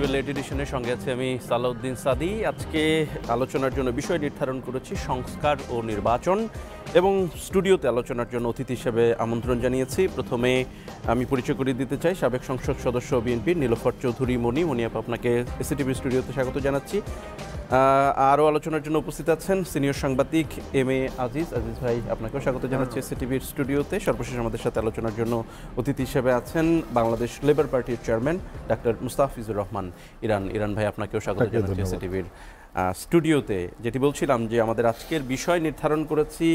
Festival late এডিশনের সঙ্গে আছে আমি সালাউদ্দিন সাদি। আজকে আলোচনার জন্য বিষয় নির্ধারণ করেছি সংস্কার ও নির্বাচন, এবং স্টুডিওতে আলোচনার জন্য অতিথি হিসেবে আমন্ত্রণ জানিয়েছি। প্রথমে আমি পরিচয় করিয়ে দিতে চাই সাবেক সংসদ সদস্য বিএনপির নীলোফার চৌধুরী মনি। আপা, আপনাকে এসিটিভি স্টুডিওতে স্বাগত জানাচ্ছি। আরও আলোচনার জন্য উপস্থিত আছেন সিনিয়র সাংবাদিক এম এ আজিজ ভাই, আপনাকেও স্বাগত জানাচ্ছি এসিটিভির স্টুডিওতে। সর্বশেষ আমাদের সাথে আলোচনার জন্য অতিথি হিসেবে আছেন বাংলাদেশ লেবার পার্টির chairman doctor Mustafizur Rahman Iran ভাই, আপনাকেও স্বাগত জানাচ্ছি এসিটিভির স্টুডিওতে। যেটি বলছিলাম যে আমাদের আজকের বিষয় নির্ধারণ করেছি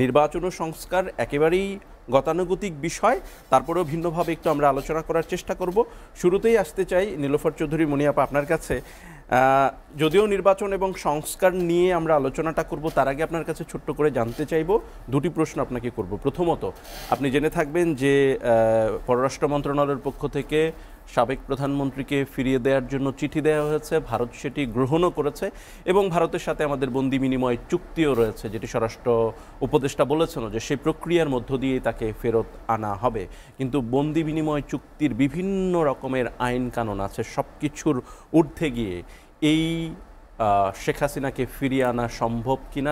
নির্বাচন ও সংস্কার, একেবারেই গতানুগতিক বিষয়, তারপরেও ভিন্নভাবে একটু আমরা আলোচনা করার চেষ্টা করব। শুরুতেই আসতে চাই নীলোফার চৌধুরী মনি আপা আপনার কাছে। যদিও নির্বাচন এবং সংস্কার নিয়ে আমরা আলোচনাটা করব, তার আগে আপনার কাছে ছোট্ট করে জানতে চাইব, দুটি প্রশ্ন আপনাকে করব। প্রথমত, আপনি জেনে থাকবেন যে পররাষ্ট্র মন্ত্রণালয়ের পক্ষ থেকে সাবেক প্রধানমন্ত্রীকে ফিরিয়ে দেওয়ার জন্য চিঠি দেওয়া হয়েছে, ভারত সেটি গ্রহণও করেছে, এবং ভারতের সাথে আমাদের বন্দি বিনিময় চুক্তিও রয়েছে, যেটি স্বরাষ্ট্র উপদেষ্টা বলেছেন যে সেই প্রক্রিয়ার মধ্য দিয়েই তাকে ফেরত আনা হবে। কিন্তু বন্দি বিনিময় চুক্তির বিভিন্ন রকমের আইন কানুন আছে, সব কিছুর ঊর্ধ্বে গিয়ে এই শেখ হাসিনাকে ফিরিয়ে আনা সম্ভব কিনা,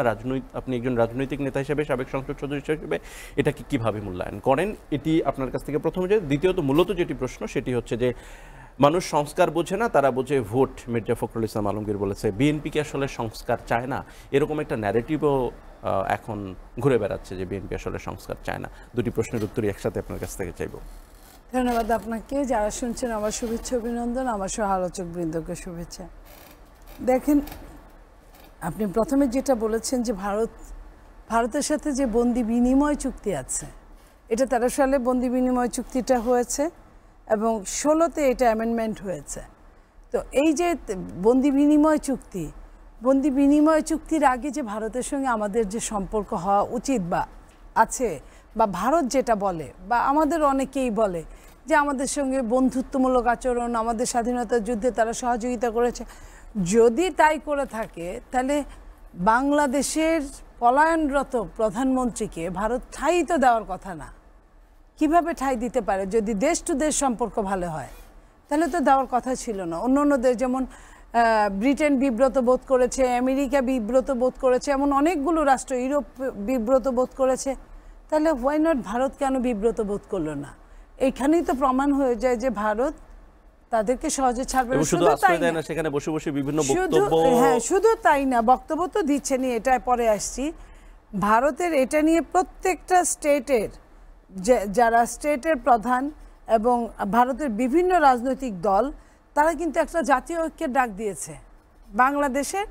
আপনি একজন রাজনৈতিক নেতা হিসেবে, সাবেক সংসদ সদস্য হিসেবে এটাকে কীভাবে মূল্যায়ন করেন, এটি আপনার কাছ থেকে প্রথমে। দ্বিতীয়ত, মূলত যেটি প্রশ্ন সেটি হচ্ছে যে মানুষ সংস্কার বোঝে না, তারা বোঝে ভোট। মির্জা ফখরুল ইসলাম আলমগীর বলেছে বিএনপি কি আসলে সংস্কার চায় না, এরকম একটা ন্যারেটিভও এখন ঘুরে বেড়াচ্ছে যে বিএনপি আসলে সংস্কার চায় না। দুটি প্রশ্নের উত্তরই একসাথে আপনার কাছ থেকে চাইব। ধন্যবাদ আপনাকে। যারা শুনছেন আমার শুভেচ্ছা অভিনন্দন, আমার সহ আলোচক বৃন্দকে শুভেচ্ছা। দেখেন, আপনি প্রথমে যেটা বলেছেন যে ভারতের সাথে যে বন্দি বিনিময় চুক্তি আছে, এটা 13 সালে বন্দি বিনিময় চুক্তিটা হয়েছে এবং 16তে এটা অ্যামেন্ডমেন্ট হয়েছে। তো এই যে বন্দি বিনিময় চুক্তির আগে যে ভারতের সঙ্গে আমাদের যে সম্পর্ক হওয়া উচিত বা আছে, বা ভারত যেটা বলে বা আমাদের অনেকেই বলে যে আমাদের সঙ্গে বন্ধুত্বমূলক আচরণ, আমাদের স্বাধীনতা যুদ্ধে তারা সহযোগিতা করেছে, যদি তাই করে থাকে তাহলে বাংলাদেশের পলায়নরত প্রধানমন্ত্রীকে ভারত ঠাঁই তো দেওয়ার কথা না। কিভাবে ঠাঁই দিতে পারে? যদি দেশ টু দেশ সম্পর্ক ভালো হয় তাহলে তো দেওয়ার কথা ছিল না। অন্য দেশ যেমন ব্রিটেন বিব্রত বোধ করেছে, আমেরিকা বিব্রত বোধ করেছে, এমন অনেকগুলো রাষ্ট্র, ইউরোপ বিব্রত বোধ করেছে, তাহলে হোয়াই নট ভারত কেন বিব্রত বোধ করলো না? এইখানেই তো প্রমাণ হয়ে যায় যে ভারত তাদেরকে সহজে ছাড়বে না। শুধু তাই না, বক্তব্য তো দিচ্ছেনই, এটা পরে আসছি। ভারতের এটা নিয়ে প্রত্যেকটা স্টেটের যারা স্টেটের প্রধান এবং ভারতের বিভিন্ন রাজনৈতিক দল, তারা কিন্তু একটা জাতীয় ঐক্যের ডাক দিয়েছে বাংলাদেশের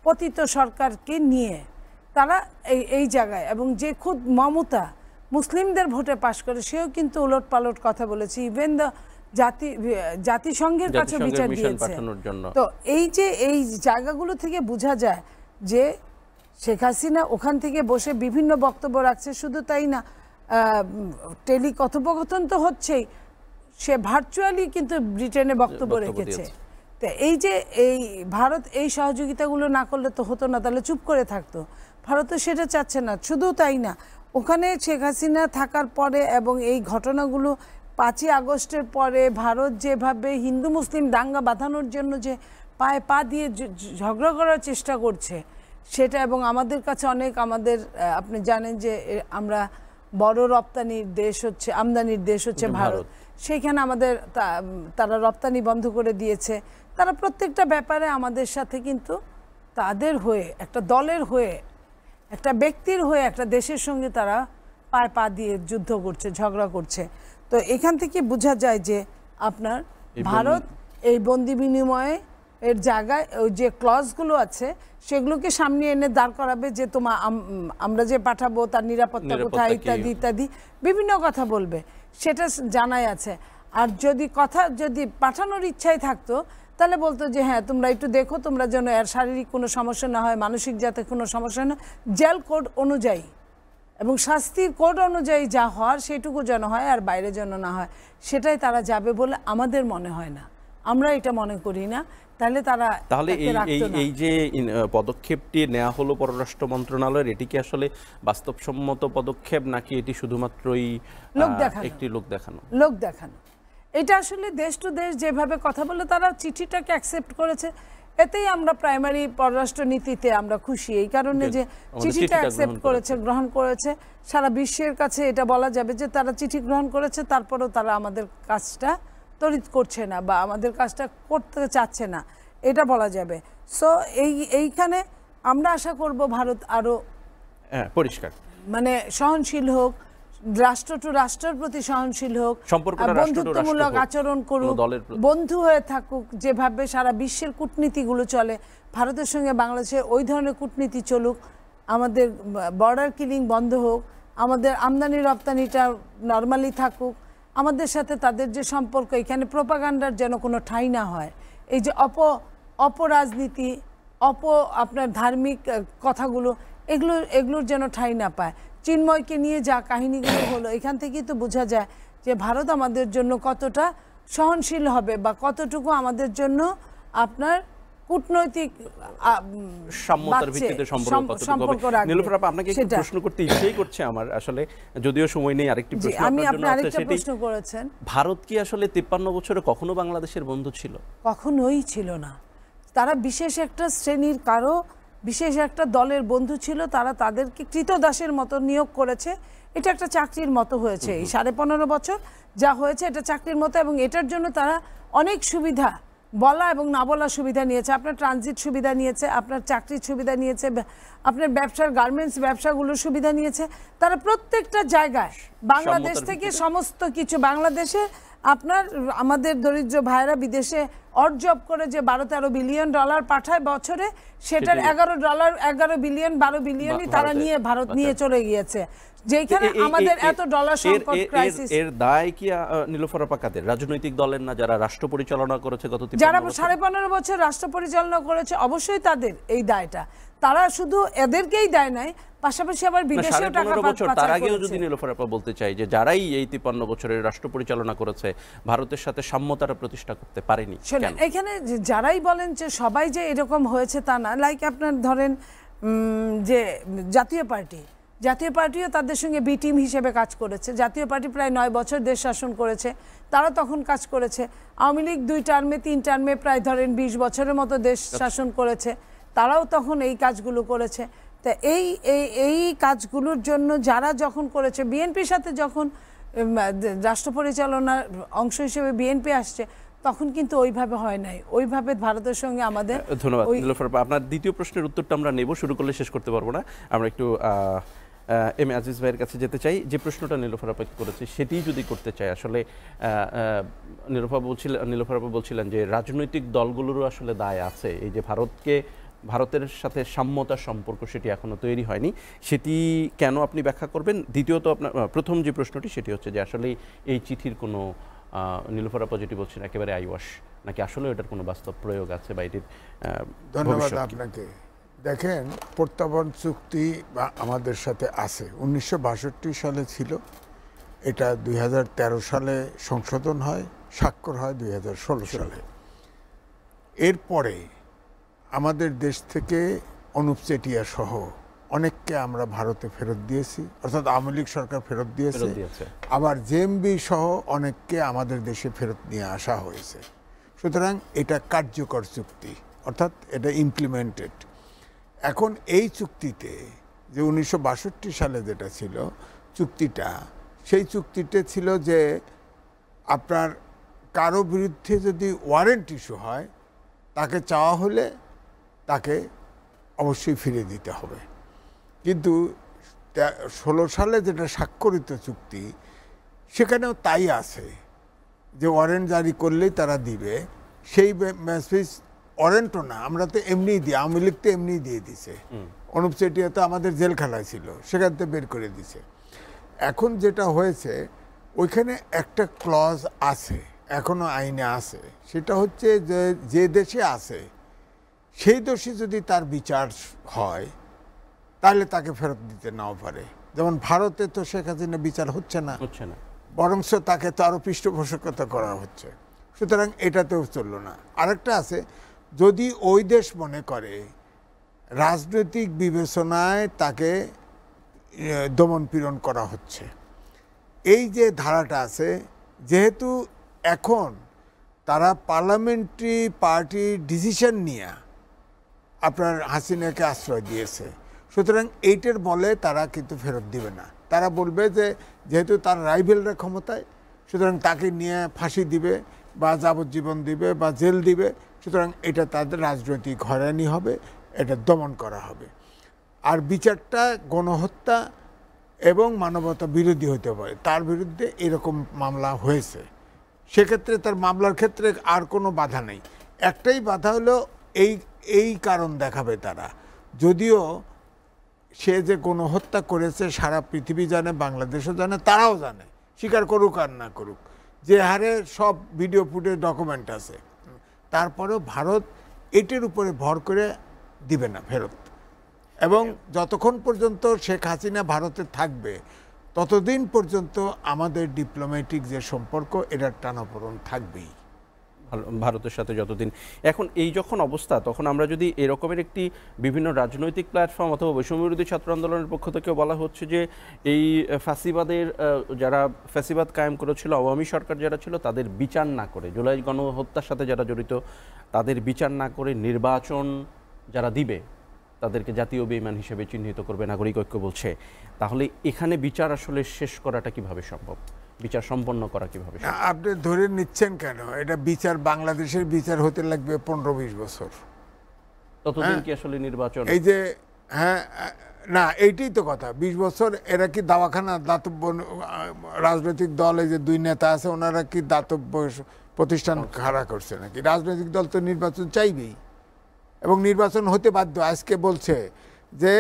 পতিত সরকারকে নিয়ে। তারা এই জায়গায়, এবং যে খুদ মমতা মুসলিমদের ভোটে পাশ করে, সেও কিন্তু উলট পালট কথা বলেছে, ইভেন দ্য জাতিসংঘের কাছে বিচার দিয়েছে। তো এই জায়গাগুলো থেকে বোঝা যায় যে শেখ হাসিনা ওখান থেকে বসে বিভিন্ন বক্তব্য রাখছে। শুধু তাই না, কথোপকথন তো হচ্ছেই, সে ভার্চুয়ালি কিন্তু ব্রিটেনে বক্তব্য রেখেছে। তো এই ভারত এই সহযোগিতাগুলো না করলে তো হতো না, তাহলে চুপ করে থাকতো। ভারত তো সেটা চাচ্ছে না। শুধু তাই না, ওখানে শেখ হাসিনা থাকার পরে এবং এই ঘটনাগুলো 5ই আগস্টের পরে ভারত যেভাবে হিন্দু মুসলিম দাঙ্গা বাঁধানোর জন্য যে পায়ে পা দিয়ে ঝগড়া করার চেষ্টা করছে সেটা, এবং আমাদের কাছে আপনি জানেন যে আমরা বড় রপ্তানির দেশ হচ্ছে, আমদানির দেশ হচ্ছে ভারত, সেইখানে আমাদের তারা রপ্তানি বন্ধ করে দিয়েছে। তারা প্রত্যেকটা ব্যাপারে আমাদের সাথে কিন্তু তাদের হয়ে, একটা দলের হয়ে, একটা ব্যক্তির হয়ে, একটা দেশের সঙ্গে তারা পায়ে পা দিয়ে যুদ্ধ করছে, ঝগড়া করছে। তো এখান থেকে বোঝা যায় যে আপনার ভারত এই বন্দি বিনিময়ে এর জায়গায় ওই যে ক্লজগুলো আছে সেগুলোকে সামনে এনে দাঁড় করাবে, যে আমরা যে পাঠাবো তার নিরাপত্তা কোথায়, ইত্যাদি ইত্যাদি বিভিন্ন কথা বলবে, সেটা জানাই আছে। আর যদি পাঠানোর ইচ্ছাই থাকতো তাহলে বলতো যে হ্যাঁ তোমরা একটু দেখো, তোমরা যেন এর শারীরিক কোনো সমস্যা না হয়, মানসিক যাতে কোনো সমস্যা না, জেল কোড অনুযায়ী এবং শাস্তির কোড অনুযায়ী যা হওয়ার সেটুকু যেন হয়, আর বাইরে যেন না হয়, সেটাই তারা যাবে বলে আমাদের মনে হয় না, আমরা এটা মনে করি না। তাহলে এই যে পদক্ষেপটি নেওয়া হলো পররাষ্ট্র মন্ত্রণালয়ের, এটি কি আসলে বাস্তবসম্মত পদক্ষেপ নাকি এটি শুধুমাত্রই একটি লোক দেখানো? এটা আসলে দেশ টু দেশ যেভাবে কথা বলে তারা চিঠিটাকে অ্যাকসেপ্ট করেছে, এতেই আমরা প্রাইমারি পররাষ্ট্র নীতিতে আমরা খুশি, এই কারণে যে চিঠিটা অ্যাকসেপ্ট করেছে, গ্রহণ করেছে। সারা বিশ্বের কাছে এটা বলা যাবে যে তারা চিঠি গ্রহণ করেছে, তারপরেও তারা আমাদের কাজটা তড়িৎ করছে না বা আমাদের কাজটা করতে চাচ্ছে না, এটা বলা যাবে। সো এইখানে আমরা আশা করব ভারত আরো পরিষ্কার মানে সহনশীল হোক, রাষ্ট্র টু রাষ্ট্রের প্রতি সহনশীল হোক, বন্ধুত্বমূলক আচরণ করুক, বন্ধু হয়ে থাকুক, যেভাবে সারা বিশ্বের কূটনীতিগুলো চলে ভারতের সঙ্গে বাংলাদেশের ওই ধরনের কূটনীতি চলুক, আমাদের বর্ডার কিলিং বন্ধ হোক, আমাদের আমদানি রপ্তানিটা নর্মালি থাকুক, আমাদের সাথে তাদের যে সম্পর্ক, এখানে প্রোপাগান্ডার যেন কোনো ঠাঁই না হয়, এই যে অপরাজনীতি, আপনার ধার্মিক কথাগুলো, এগুলোর যেন ঠাঁই না পায়। চিন্ময়কে নিয়ে যা কাহিনীগুলো হলো, এখান থেকেই তো বোঝা যায় যে ভারত আমাদের জন্য কতটা সহনশীল হবে বা কতটুকু আমাদের জন্য আপনার কূটনৈতিক সাম্যতার ভিত্তিতে সম্পর্ক রাখবে। নীলুফার আপা, আপনাকে একটু প্রশ্ন করতে ইচ্ছেই করছে আমার, আসলে যদিও সময় নেই, আরেকটি প্রশ্ন আপনার জন্য আছে। সেটি প্রশ্ন করেছেন, ভারত কি আসলে 53 বছরে কখনো বাংলাদেশের বন্ধু ছিল? কখনোই ছিল না। তারা বিশেষ একটা শ্রেণীর কারো বিশেষ একটা দলের বন্ধু ছিল, তারা তাদেরকে কৃতদাসের মতো নিয়োগ করেছে। এটা একটা চাকরির মতো হয়েছে, এই 15.5 বছর যা হয়েছে এটা চাকরির মতো, এবং এটার জন্য তারা অনেক সুবিধা, বলা এবং না বলা সুবিধা নিয়েছে। আপনার ট্রানজিট সুবিধা নিয়েছে, আপনার চাকরির সুবিধা নিয়েছে, আপনার ব্যবসার গার্মেন্টস ব্যবসাগুলোর সুবিধা নিয়েছে। তারা প্রত্যেকটা জায়গায় বাংলাদেশ থেকে সমস্ত কিছু, বাংলাদেশে আপনার আমাদের দরিদ্র ভাইরা বিদেশে অর্জব করে যে 12-13 বিলিয়ন ডলার পাঠায় বছরে, সেটার 11 বিলিয়ন 12 বিলিয়নই তারা নিয়ে ভারত নিয়ে চলে গিয়েছে, যেখানে আমাদের এত ডলার সংকট ক্রাইসিস। এর দায় কি নীলুফার আপা কাদের? রাজনৈতিক দলের না, যারা রাষ্ট্র পরিচালনা করেছে গত 53 যারা 15.5 বছর রাষ্ট্র পরিচালনা করেছে, অবশ্যই তাদের এই দায়টা। তারা শুধু এদেরকেই দায় নাই, পাশাপাশি আবার বিদেশেও টাকা পাচার করেছে। তার আগেও যদি নীলুফার আপা বলতে চাই যে যারাই এই 53 বছরের রাষ্ট্র পরিচালনা করেছে, ভারতের সাথে সাম্যতাটা প্রতিষ্ঠা করতে পারেনি। এখানে যারাই বলেন যে সবাই যে এরকম হয়েছে তা না, লাইক আপনার ধরেন যে জাতীয় পার্টিও তাদের সঙ্গে বি টিম হিসেবে কাজ করেছে। জাতীয় পার্টি প্রায় 9 বছর দেশ শাসন করেছে, তারা তখন কাজ করেছে। আওয়ামী লীগ 2 টার্মে 3 টার্মে প্রায় ধরেন 20 বছরের মতো দেশ শাসন করেছে, তারাও তখন এই কাজগুলো করেছে। তা এই কাজগুলোর জন্য যারা যখন করেছে, বিএনপির সাথে যখন রাষ্ট্র পরিচালনার অংশ হিসেবে বিএনপি আসছে, তখন কিন্তু ওইভাবে হয় নাই, ওইভাবে ভারতের সঙ্গে আমাদের। ধন্যবাদ নীলুফার আপা। আপনার দ্বিতীয় প্রশ্নের উত্তরটা আমরা নেব, শুরু করলে শেষ করতে পারবো না। আমরা একটু এম এ আজিজ ভাইয়ের কাছে যেতে চাই। যে প্রশ্নটা নীলুফার আপা করেছে সেটি যদি করতে চাই, আসলে নীলুফার আপা বলছিলেন যে রাজনৈতিক দলগুলোরও আসলে দায় আছে, এই যে ভারতের সাথে সাম্যতার সম্পর্ক সেটি এখনো তৈরি হয়নি, সেটি কেন আপনি ব্যাখ্যা করবেন? দ্বিতীয়ত আপনার প্রথম যে প্রশ্নটি সেটি হচ্ছে যে আসলে এই চিঠির কোনো, নীলুফার আপা যেটি বলছেন একেবারে আইওয়াশ, নাকি আসলে এটার কোনো বাস্তব প্রয়োগ আছে বা এটির? ধন্যবাদ আপনাকে। দেখেন, প্রত্যাবর্তন চুক্তি বা আমাদের সাথে আছে 1962 সালে ছিল, এটা 2013 সালে সংশোধন হয়, স্বাক্ষর হয় 2016 সালে। এরপরে আমাদের দেশ থেকে অনুপ চেটিয়া সহ অনেককে আমরা ভারতে ফেরত দিয়েছি, অর্থাৎ আওয়ামী লীগ সরকার ফেরত দিয়েছে, আবার জেএমবি সহ অনেককে আমাদের দেশে ফেরত নিয়ে আসা হয়েছে। সুতরাং এটা কার্যকর চুক্তি, অর্থাৎ এটা ইমপ্লিমেন্টেড। এখন এই চুক্তিতে যে 1962 সালে যেটা ছিল চুক্তিটা, সেই চুক্তিতে ছিল যে আপনার কারো বিরুদ্ধে যদি ওয়ারেন্ট ইস্যু হয়, তাকে চাওয়া হলে তাকে অবশ্যই ফিরিয়ে দিতে হবে। কিন্তু 16 সালে যেটা স্বাক্ষরিত চুক্তি, সেখানেও তাই আছে যে ওয়ারেন্ট জারি করলেই তারা দিবে। সেই মেসেজ ওয়ারেন্টও না, আমরা তো এমনিই দিই, আওয়ামী লীগ তো এমনিই দিয়ে দিছে। অনুপ চেটিয়া তো আমাদের জেলখানায় ছিল, সেখান থেকে বের করে দিছে। এখন যেটা হয়েছে, ওইখানে একটা ক্লজ আছে, এখনো আইনে আছে, সেটা হচ্ছে যে দেশে আছে সেই দোষী যদি তার বিচার হয়, তাহলে তাকে ফেরত দিতে নাও পারে। যেমন ভারতে তো শেখ হাসিনা বিচার হচ্ছে না, বরঞ্চ তাকে তো আরও পৃষ্ঠপোষকতা করা হচ্ছে। সুতরাং এটাতেও চললো না। আরেকটা আছে, যদি ওই দেশ মনে করে রাজনৈতিক বিবেচনায় তাকে দমন পীড়ন করা হচ্ছে, এই যে ধারাটা আছে, যেহেতু এখন তারা পার্লামেন্টারি পার্টি ডিসিশন নিয়ে আপনার হাসিনাকে আশ্রয় দিয়েছে। সুতরাং এইটার বলে তারা কিন্তু ফেরত দিবে না। তারা বলবে যে যেহেতু তার রাইভেলরা ক্ষমতায়, সুতরাং তাকে নিয়ে ফাঁসি দিবে বা যাবজ্জীবন দিবে বা জেল দিবে। সুতরাং এটা তাদের রাজনৈতিক হয়রানি হবে, এটা দমন করা হবে। আর বিচারটা গণহত্যা এবং মানবতা বিরোধী হতে পারে। তার বিরুদ্ধে এরকম মামলা হয়েছে, সেক্ষেত্রে তার মামলার ক্ষেত্রে আর কোনো বাধা নেই। একটাই বাধা হলো এই কারণ দেখাবে তারা, যদিও সে যে গণহত্যা করেছে সারা পৃথিবী জানে, বাংলাদেশও জানে, তারাও জানে, স্বীকার করুক আর না করুক, যে হারে সব ভিডিও ফুটেজ ডকুমেন্ট আছে। তারপরেও ভারত এটির উপরে ভর করে দিবে না ফেরত, এবং যতক্ষণ পর্যন্ত শেখ হাসিনা ভারতে থাকবে ততদিন পর্যন্ত আমাদের ডিপ্লোম্যাটিক যে সম্পর্ক এটার টানাপোড়েন থাকবেই ভারতের সাথে যতদিন। এখন এই যখন অবস্থা, তখন আমরা যদি এরকমের একটি বিভিন্ন রাজনৈতিক প্ল্যাটফর্ম অথবা বৈষম্যবিরোধী ছাত্র আন্দোলনের পক্ষ থেকেও বলা হচ্ছে যে এই ফ্যাসিবাদের যারা ফ্যাসিবাদ কায়েম করেছিল, আওয়ামী সরকার যারা ছিল, তাদের বিচার না করে, জুলাই গণহত্যার সাথে যারা জড়িত তাদের বিচার না করে নির্বাচন যারা দিবে তাদেরকে জাতীয় বেঈমান হিসেবে চিহ্নিত করবে নাগরিক ঐক্য বলছে, তাহলে এখানে বিচার আসলে শেষ করাটা কিভাবে সম্ভব, বিচার সম্পন্ন করা কিভাবে সম্ভব? আপনি ধরে নিচ্ছেন কেন? এটা বিচার, বাংলাদেশের বিচার হতে লাগবে 15-20 বছর। ততদিন কি আসলে নির্বাচন? এই যে হ্যাঁ, না এইটাই তো কথা, 20 বছর। এরা কি দাওয়াখানা, দাতব্য রাজনৈতিক দল, এই যে 2 নেতা আছে, ওনারা কি দাতব্য প্রতিষ্ঠান খাড়া করছে নাকি? রাজনৈতিক দল তো নির্বাচন চাইবেই এবং নির্বাচন হতে বাধ্য। আজকে বলছে যে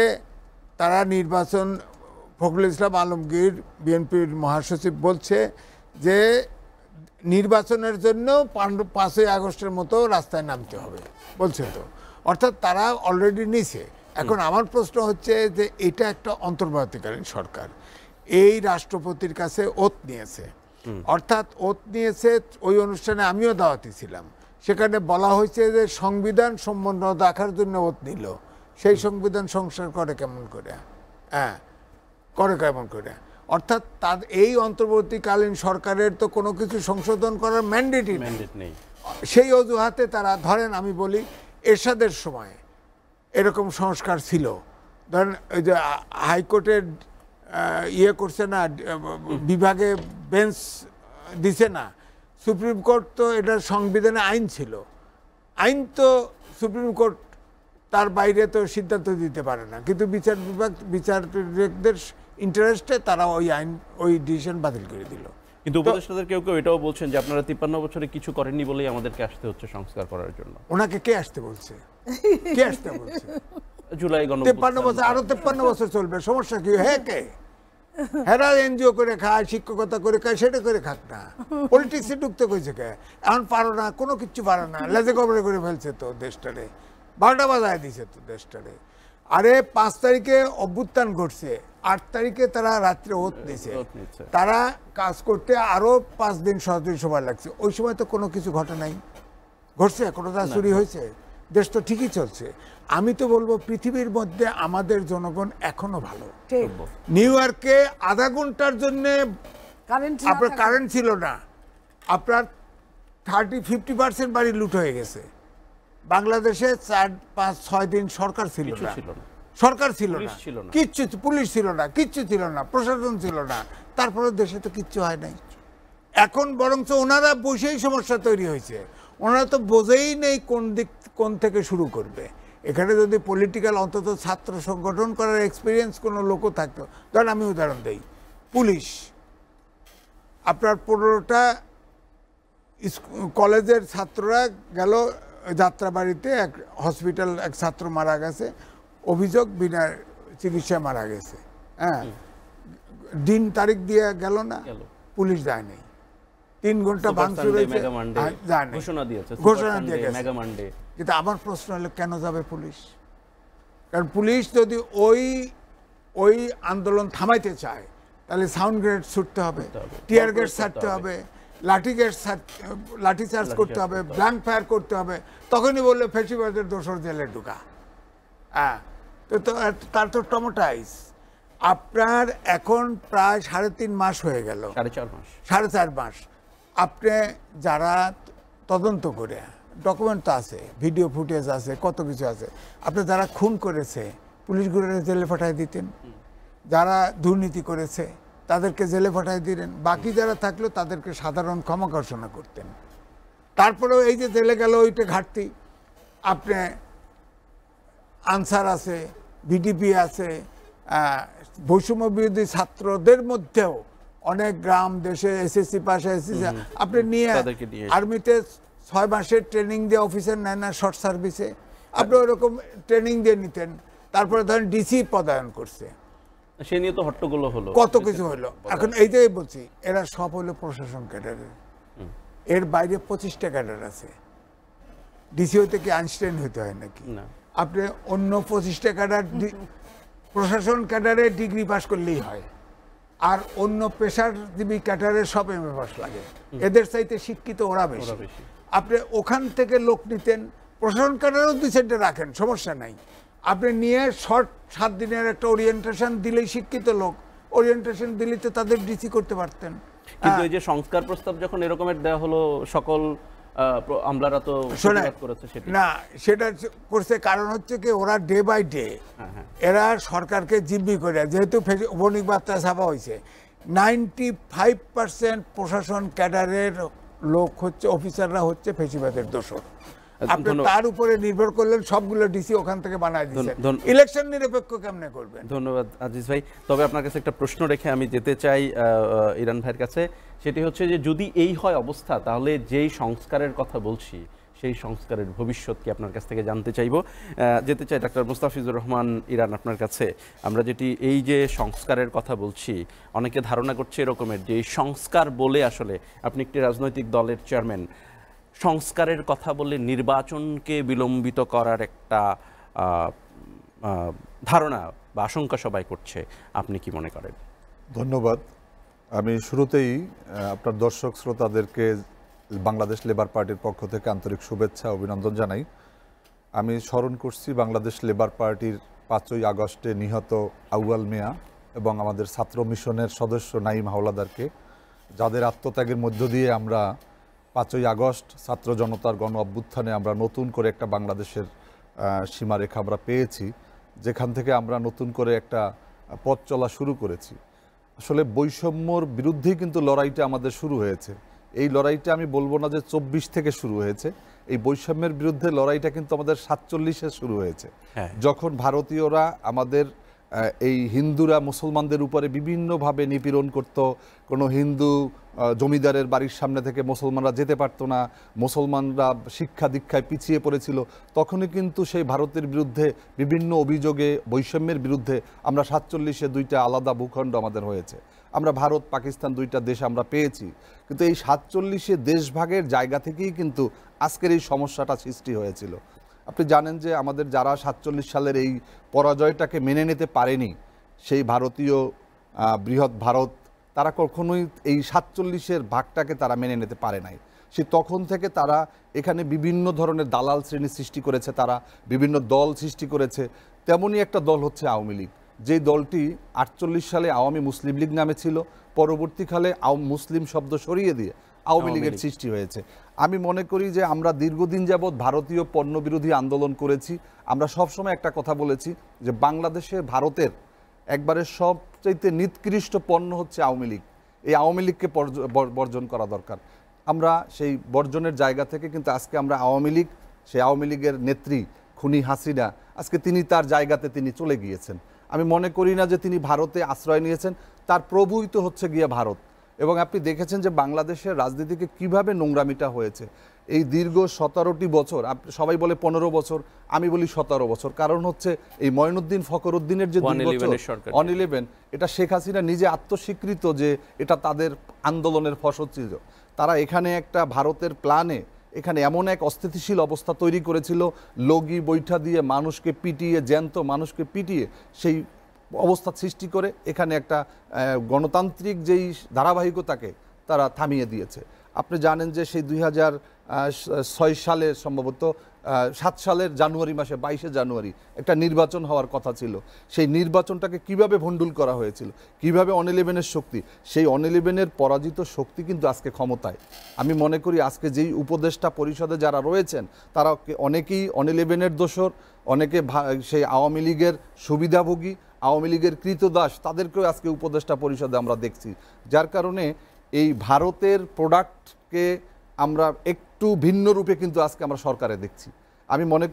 তারা নির্বাচন, ফখরুল ইসলাম আলমগীর বিএনপির মহাসচিব বলছে যে নির্বাচনের জন্য 5ই আগস্টের মতো রাস্তায় নামতে হবে বলছে। তো অর্থাৎ তারা অলরেডি নিছে। এখন আমার প্রশ্ন হচ্ছে যে এটা একটা অন্তর্বর্তীকালীন সরকার, এই রাষ্ট্রপতির কাছে ওত নিয়েছে, অর্থাৎ ওত নিয়েছে। ওই অনুষ্ঠানে আমিও দাওয়াতি ছিলাম, সেখানে বলা হয়েছে যে সংবিধান সম্পন্ন রাখার জন্য ওত নিল। সেই সংবিধান সংস্কার করে কেমন করে? হ্যাঁ, করে কেমন করে? অর্থাৎ তার এই অন্তর্বর্তীকালীন সরকারের তো কোনো কিছু সংশোধন করার ম্যান্ডেটই নেই। সেই অজুহাতে তারা, ধরেন আমি বলি, এরশাদের সময় এরকম সংস্কার ছিল। ধরেন ওই যে হাইকোর্টের ইয়ে করছে না, বিভাগে বেঞ্চ দিছে না, সুপ্রিম কোর্ট তো এটার সংবিধানে আইন ছিল। আইন তো সুপ্রিম কোর্ট তার বাইরে তো সিদ্ধান্ত দিতে পারে না, কিন্তু বিচার বিভাগ, বিচারকদের ইন্টারেস্টে তারা ওই আইন, ওই ডিসিশন বাতিল করে দিল। কিন্তু উপদেষ্টাদের কেউ কেউ এটাও বলছেন যে আপনারা 53 বছরে কিছু করেননি বলেই আমাদেরকে আসতে হচ্ছে সংস্কার করার জন্য। ওনাকে কে আসতে বলছে? কে আসতে বলছে? জুলাই 53 বছর, আরো 53 বছর চলবে, সমস্যা কি? হ্যাঁ, কে? হেরা এনজিও করে খায়, শিক্ষকতা করে খায়, সেটা করে খাক না। পলিটিক্সে ঢুকতে কইছে কে? এখন পারো না, কোনো কিচ্ছু পারো না, লেজে কবরে করে ফেলছে তো দেশটারে, 12টা বাজায় দিছে তো দেশটারে। আরে 5 তারিখে অভ্যুত্থান ঘটছে, 8 তারিখে তারা রাত্রে ওত দিছে। তারা কাজ করতে আরো 5 দিন 6 দিন সময় লাগছে। ওই সময় তো কোনো কিছু ঘটে নাই, ঘটছে? কোনোটা চুরি হয়েছে? দেশ তো ঠিকই চলছে। আমি তো বলবো পৃথিবীর মধ্যে আমাদের জনগণ এখনো ভালো। নিউ ইয়র্কে আধা ঘন্টার জন্য আপনার কারেন্ট ছিল না, আপনার 30-50% বাড়ি লুট হয়ে গেছে। বাংলাদেশে 4-5-6 দিন সরকার ছিল না, সরকার ছিল না, কিচ্ছু, পুলিশ ছিল না, কিচ্ছু ছিল না, প্রশাসন ছিল না, তারপরে দেশে তো কিচ্ছু হয় নাই। এখন বরঞ্চ ওনারা বসেই সমস্যা তৈরি হয়েছে। ওনারা তো বোঝেই নেই কোন থেকে শুরু করবে। এখানে যদি পলিটিক্যাল, অন্তত ছাত্র সংগঠন করার এক্সপিরিয়েন্স কোনো লোকও থাকতো। ধরেন আমি উদাহরণ দিই, পুলিশ আপনার 15টা কলেজের ছাত্ররা গেল যাত্রাবাড়িতে, এক হসপিটাল, এক ছাত্র মারা গেছে, অভিযোগ বিনা চিকিৎসায় মারা গেছে। হ্যাঁ, দিন তারিখ দিয়ে গেল না, পুলিশ যায় নাই, 3 ঘন্টা ভাঙচুর হয়েছে, ঘোষণা দিয়ে গেছে। কিন্তু আমার প্রশ্ন হলো কেন যাবে পুলিশ? কারণ পুলিশ যদি ওই আন্দোলন থামাইতে চায় তাহলে সাউন্ড গ্রেনেড ছুটতে হবে, টিয়ার গ্যাস ছাড়তে হবে, লাঠি চার্জ করতে হবে, ব্ল্যাঙ্ক ফায়ার করতে হবে। তখনই বললে ফ্যাসিবাদের দোসর জেলে ঢুকা। হ্যাঁ, তো তার তো টমোটাইজ। আপনার এখন প্রায় 3.5 মাস হয়ে গেল, 4.5 মাস। আপনি যারা তদন্ত করে, ডকুমেন্ট তো আছে, ভিডিও ফুটেজ আছে, কত কিছু আছে, আপনি যারা খুন করেছে পুলিশগুলোর জেলে পাঠায় দিতেন, যারা দুর্নীতি করেছে তাদেরকে জেলে পাঠায় দিলেন, বাকি যারা থাকলো তাদেরকে সাধারণ ক্ষমা ঘোষণা করতেন। তারপরেও এই যে জেলে গেল ওইটা ঘাটতি। আপনি আনসার আছে, বিডিপি আছে, বৈষম্য বিরোধী ছাত্রদের মধ্যেও অনেক গ্রাম দেশে এসএসসি পাশে এসএসসি আপনি নিয়ে আর্মিতে 6 মাসের ট্রেনিং দিয়ে অফিসার নেন না শর্ট সার্ভিসে, আপনি ওরকম ট্রেনিং দিয়ে নিতেন। তারপরে ধরেন ডিসি পদায়ন করছে, সে নিয়ে তো হট্টগোল হলো, কত কিছু হলো। এখন এইটাই বলছি, এরা সব হলো প্রশাসন ক্যাডারের, এর বাইরে 25টা ক্যাডার আছে। ডিসি হইতে কি আইনস্টাইন হইতে হয় নাকি? আপনি অন্য 25টা ক্যাডার প্রশাসন ক্যাডারে ডিগ্রি পাস করলেই হয়, আর অন্য পেশাজীবী ক্যাডারে সব এমএ পাস লাগে। এদের চাইতে শিক্ষিত ওরা বেশি। আপনি ওখান থেকে লোক নিতেন, প্রশাসন ক্যাডারও 2-4টা রাখেন, সমস্যা নাই। আপনি নিয়ে 7 দিনের একটা ওরিয়েন্টেশন দিলেই শিক্ষিত লোক, ওরিয়েন্টেশন দিলেই তো তাদের ডিসি করতে পারতেন। কিন্তু এই যে সংস্কার প্রস্তাব যখন এরকমের দেওয়া হলো, সকল আমলারা তো প্রতিবাদ করেছে সেটা না, সেটা করছে কারণ হচ্ছে কি ওরা ডে বাই ডে এরা সরকারকে জিম্মি করে, যেহেতু বণিক বার্তা ছাপা হয়েছে, 95% প্রশাসন ক্যাডারের লোক হচ্ছে, অফিসাররা হচ্ছে ফেসিবাদের দোষর। আপনি তার উপরে নির্ভর করলেন, সবগুলো ডিসি ওখান থেকে বানায় দিচ্ছেন, ইলেকশন নিরপেক্ষ কেমনে করবেন? ধন্যবাদ আজিজ ভাই। তবে আপনার কাছে একটা প্রশ্ন রেখে আমি যেতে চাই ইরান ভাইয়ের কাছে, সেটি হচ্ছে যে যদি এই হয় অবস্থা, তাহলে যেই সংস্কারের কথা বলছি সেই সংস্কারের ভবিষ্যৎ কি আপনার কাছ থেকে জানতে চাইব। যেতে চাই ডাক্তার মুস্তাফিজুর রহমান ইরান আপনার কাছে। আমরা যেটি এই যে সংস্কারের কথা বলছি, অনেকে ধারণা করছে এরকমের যে এই সংস্কার বলে, আসলে আপনি একটি রাজনৈতিক দলের চেয়ারম্যান, সংস্কারের কথা বলে নির্বাচনকে বিলম্বিত করার একটা ধারণা বা আশঙ্কা সবাই করছে, আপনি কি মনে করেন? ধন্যবাদ। আমি শুরুতেই আপনার দর্শক শ্রোতাদেরকে বাংলাদেশ লেবার পার্টির পক্ষ থেকে আন্তরিক শুভেচ্ছা অভিনন্দন জানাই। আমি স্মরণ করছি বাংলাদেশ লেবার পার্টির 5ই আগস্টে নিহত আউয়াল মিয়া এবং আমাদের ছাত্র মিশনের সদস্য নাইম হাওলাদারকে, যাদের আত্মত্যাগের মধ্য দিয়ে আমরা 5ই আগস্ট ছাত্র জনতার গণ অভ্যুত্থানে আমরা নতুন করে একটা বাংলাদেশের সীমারেখা আমরা পেয়েছি, যেখান থেকে আমরা নতুন করে একটা পথ চলা শুরু করেছি। আসলে বৈষম্যর বিরুদ্ধেই কিন্তু লড়াইটা আমাদের শুরু হয়েছে। এই লড়াইটা আমি বলবো না যে 24 থেকে শুরু হয়েছে, এই বৈষম্যের বিরুদ্ধে লড়াইটা কিন্তু আমাদের 47-এ শুরু হয়েছে, যখন ভারতীয়রা আমাদের এই হিন্দুরা মুসলমানদের উপরে বিভিন্নভাবে নিপীড়ন করত। কোনো হিন্দু জমিদারের বাড়ির সামনে থেকে মুসলমানরা যেতে পারতো না, মুসলমানরা শিক্ষা দীক্ষায় পিছিয়ে পড়েছিল, তখনই কিন্তু সেই ভারতের বিরুদ্ধে বিভিন্ন অভিযোগে বৈষম্যের বিরুদ্ধে আমরা 47-এ 2টা আলাদা ভূখণ্ড আমাদের হয়েছে। আমরা ভারত পাকিস্তান 2টা দেশ আমরা পেয়েছি, কিন্তু এই 47-এ দেশভাগের জায়গা থেকেই কিন্তু আজকের এই সমস্যাটা সৃষ্টি হয়েছিল। আপনি জানেন যে আমাদের যারা 47 সালের এই পরাজয়টাকে মেনে নিতে পারেনি, সেই ভারতীয় বৃহৎ ভারত, তারা কখনোই এই 47-এর ভাগটাকে তারা মেনে নিতে পারে নাই। সে তখন থেকে তারা এখানে বিভিন্ন ধরনের দালাল শ্রেণী সৃষ্টি করেছে, তারা বিভিন্ন দল সৃষ্টি করেছে। তেমনই একটা দল হচ্ছে আওয়ামী লীগ, যেই দলটি 48 সালে আওয়ামী মুসলিম লীগ নামে ছিল, পরবর্তীকালে মুসলিম শব্দ সরিয়ে দিয়ে আওয়ামী লীগের সৃষ্টি হয়েছে। আমি মনে করি যে আমরা দীর্ঘদিন যাবৎ ভারতীয় পণ্য বিরোধী আন্দোলন করেছি। আমরা সবসময় একটা কথা বলেছি যে বাংলাদেশে ভারতের একবারে সবচাইতে নিকৃষ্ট পণ্য হচ্ছে আওয়ামী লীগ, এই আওয়ামী লীগকে বর্জন করা দরকার। আমরা সেই বর্জনের জায়গা থেকে কিন্তু আজকে আমরা আওয়ামী লীগ, সেই আওয়ামী লীগের নেত্রী খুনি হাসিনা, আজকে তিনি তার জায়গাতে তিনি চলে গিয়েছেন। আমি মনে করি না যে তিনি ভারতে আশ্রয় নিয়েছেন, তার প্রভুই তো হচ্ছে গিয়ে ভারত। এবং আপনি দেখেছেন যে বাংলাদেশের রাজনীতিকে কিভাবে নোংরামিটা হয়েছে এই দীর্ঘ 17টি বছর। সবাই বলে 15 বছর, আমি বলি 17 বছর। কারণ হচ্ছে এই মঈনুদ্দিন ফখরুদ্দিনের যে 2 বছর 111, এটা শেখ হাসিনা নিজে আত্মস্বীকৃত যে এটা তাদের আন্দোলনের ফসল ছিল। তারা এখানে একটা ভারতের প্ল্যানে এখানে এমন এক অস্থিতিশীল অবস্থা তৈরি করেছিল, লগি বৈঠা দিয়ে মানুষকে পিটিয়ে, জ্যান্ত মানুষকে পিটিয়ে সেই অবস্থা সৃষ্টি করে এখানে একটা গণতান্ত্রিক যেই ধারাবাহিকতাকে তারা থামিয়ে দিয়েছে। আপনি জানেন যে সেই 6 সালে সম্ভবত 7 সালের জানুয়ারি মাসে 22শে জানুয়ারি একটা নির্বাচন হওয়ার কথা ছিল। সেই নির্বাচনটাকে কিভাবে ভণ্ডুল করা হয়েছিল, কিভাবে অন-11-এর শক্তি, সেই অন-11-এর পরাজিত শক্তি কিন্তু আজকে ক্ষমতায়। আমি মনে করি আজকে যেই উপদেষ্টা পরিষদে যারা রয়েছেন তারা অনেকেই অন-11-এর দোসর, অনেকে সেই আওয়ামী লীগের সুবিধাভোগী, আওয়ামী লীগের কৃতদাস, তাদেরকেও আজকে উপদেষ্টা পরিষদে আমরা দেখছি। যার কারণে এই ভারতের প্রোডাক্টকে আমরা একটু ভিন্ন রূপে কিন্তু আজকে আমরা সরকারে দেখছি। আমি মনে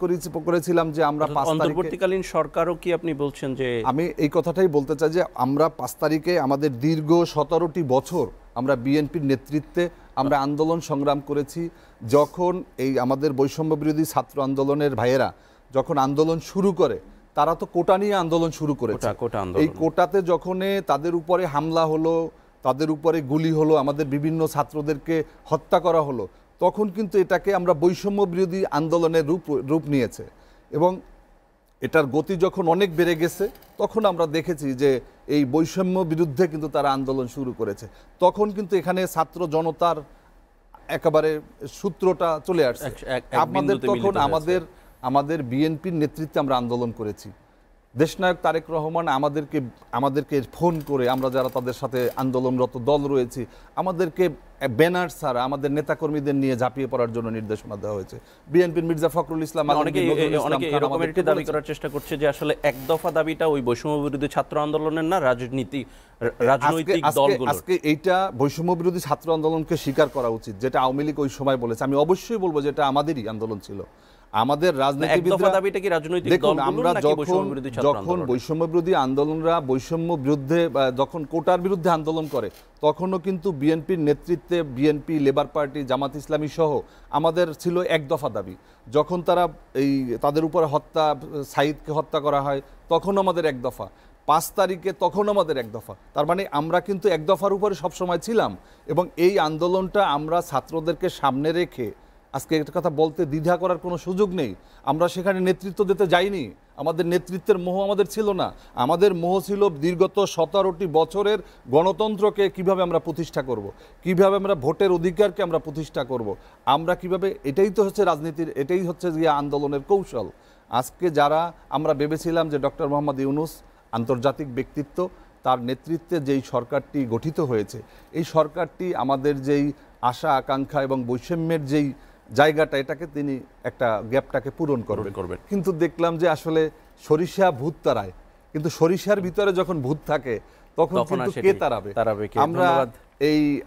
করেছিলাম যে আমরা 5 তারিখে অন্তর্বর্তীকালীন সরকারও কি আপনি বলছেন যে, আমি এই কথাটাই বলতে চাই যে আমরা 5 তারিখে আমাদের দীর্ঘ 17টি বছর আমরা বিএনপির নেতৃত্বে আমরা আন্দোলন সংগ্রাম করেছি। যখন এই আমাদের বৈষম্য বিরোধী ছাত্র আন্দোলনের ভাইয়েরা যখন আন্দোলন শুরু করে, তারা তো কোটা নিয়ে আন্দোলন শুরু করেছে। এই কোটাতে যখন তাদের উপরে হামলা হলো, তাদের উপরে গুলি হলো, আমাদের বিভিন্ন ছাত্রদেরকে হত্যা করা হলো, তখন কিন্তু এটাকে আমরা বৈষম্য বিরোধী আন্দোলনের রূপ নিয়েছে। এবং এটার গতি যখন অনেক বেড়ে গেছে, তখন আমরা দেখেছি যে এই বৈষম্য বিরুদ্ধে কিন্তু তারা আন্দোলন শুরু করেছে। তখন কিন্তু এখানে ছাত্র জনতার একেবারে সূত্রটা চলে আসছে। তখন আমাদের বিএনপির নেতৃত্বে আমরা আন্দোলন করেছি। দেশনায়ক তারেক রহমান আমাদেরকে ফোন করে, আমরা যারা তাদের সাথে আন্দোলনরত দল রয়েছি, আমাদেরকে ব্যানার ছাড়া আমাদের নেতাকর্মীদের নিয়ে ঝাঁপিয়ে পড়ার জন্য নির্দেশনা দেওয়া হয়েছে। বিএনপির মির্জা ফখরুল ইসলাম অনেকে এরকম একটি দাবি করার চেষ্টা করছে যে আসলে এক দফা দাবিটা ওই বৈষম্য বিরোধী ছাত্র আন্দোলনের না, রাজনৈতিক দলগুলো। আজকে এইটা বৈষম্য বিরোধী ছাত্র আন্দোলনকে স্বীকার করা উচিত, যেটা আওয়ামী লীগ ওই সময় বলেছে। আমি অবশ্যই বলবো যে এটা আমাদেরই আন্দোলন ছিল। আমাদের রাজনীতিবিদরা যখন বৈষম্য বিরোধী আন্দোলনরা বৈষম্য বিরুদ্ধে যখন কোটার বিরুদ্ধে আন্দোলন করে, তখনও কিন্তু বিএনপির নেতৃত্বে BNP, labour party, Jamaat Islami সহ আমাদের ছিল এক দফা দাবি। যখন তারা তাদের উপরে সাঈদকে হত্যা করা হয়, তখন আমাদের এক দফা। 5 তারিখে তখন আমাদের এক দফা। তার মানে আমরা কিন্তু এক দফার উপরে সবসময় ছিলাম। এবং এই আন্দোলনটা আমরা ছাত্রদেরকে সামনে রেখে আজকে একটা কথা বলতে দ্বিধা করার কোনো সুযোগ নেই। আমরা সেখানে নেতৃত্ব দিতে যাইনি, আমাদের নেতৃত্বের মোহ আমাদের ছিল না। আমাদের মোহ ছিল দীর্ঘত 17টি বছরের গণতন্ত্রকে কিভাবে আমরা প্রতিষ্ঠা করব, কিভাবে আমরা ভোটের অধিকারকে আমরা প্রতিষ্ঠা করব, আমরা কিভাবে, এটাই তো হচ্ছে রাজনীতির, এটাই হচ্ছে গিয়ে আন্দোলনের কৌশল। আজকে যারা আমরা ভেবেছিলাম যে ডক্টর মোহাম্মদ ইউনূস আন্তর্জাতিক ব্যক্তিত্ব, তার নেতৃত্বে যেই সরকারটি গঠিত হয়েছে, এই সরকারটি আমাদের যেই আশা আকাঙ্ক্ষা এবং বৈষম্যের যেই জায়গাটা, এটাকে তিনি একটা গ্যাপটাকে পূরণ করবেন। কিন্তু দেখলাম যে আসলে সরিষা ভূত তাড়ায়, কিন্তু সরিষার ভিতরে যখন ভূত থাকে তখন কিন্তু কে তাড়াবে?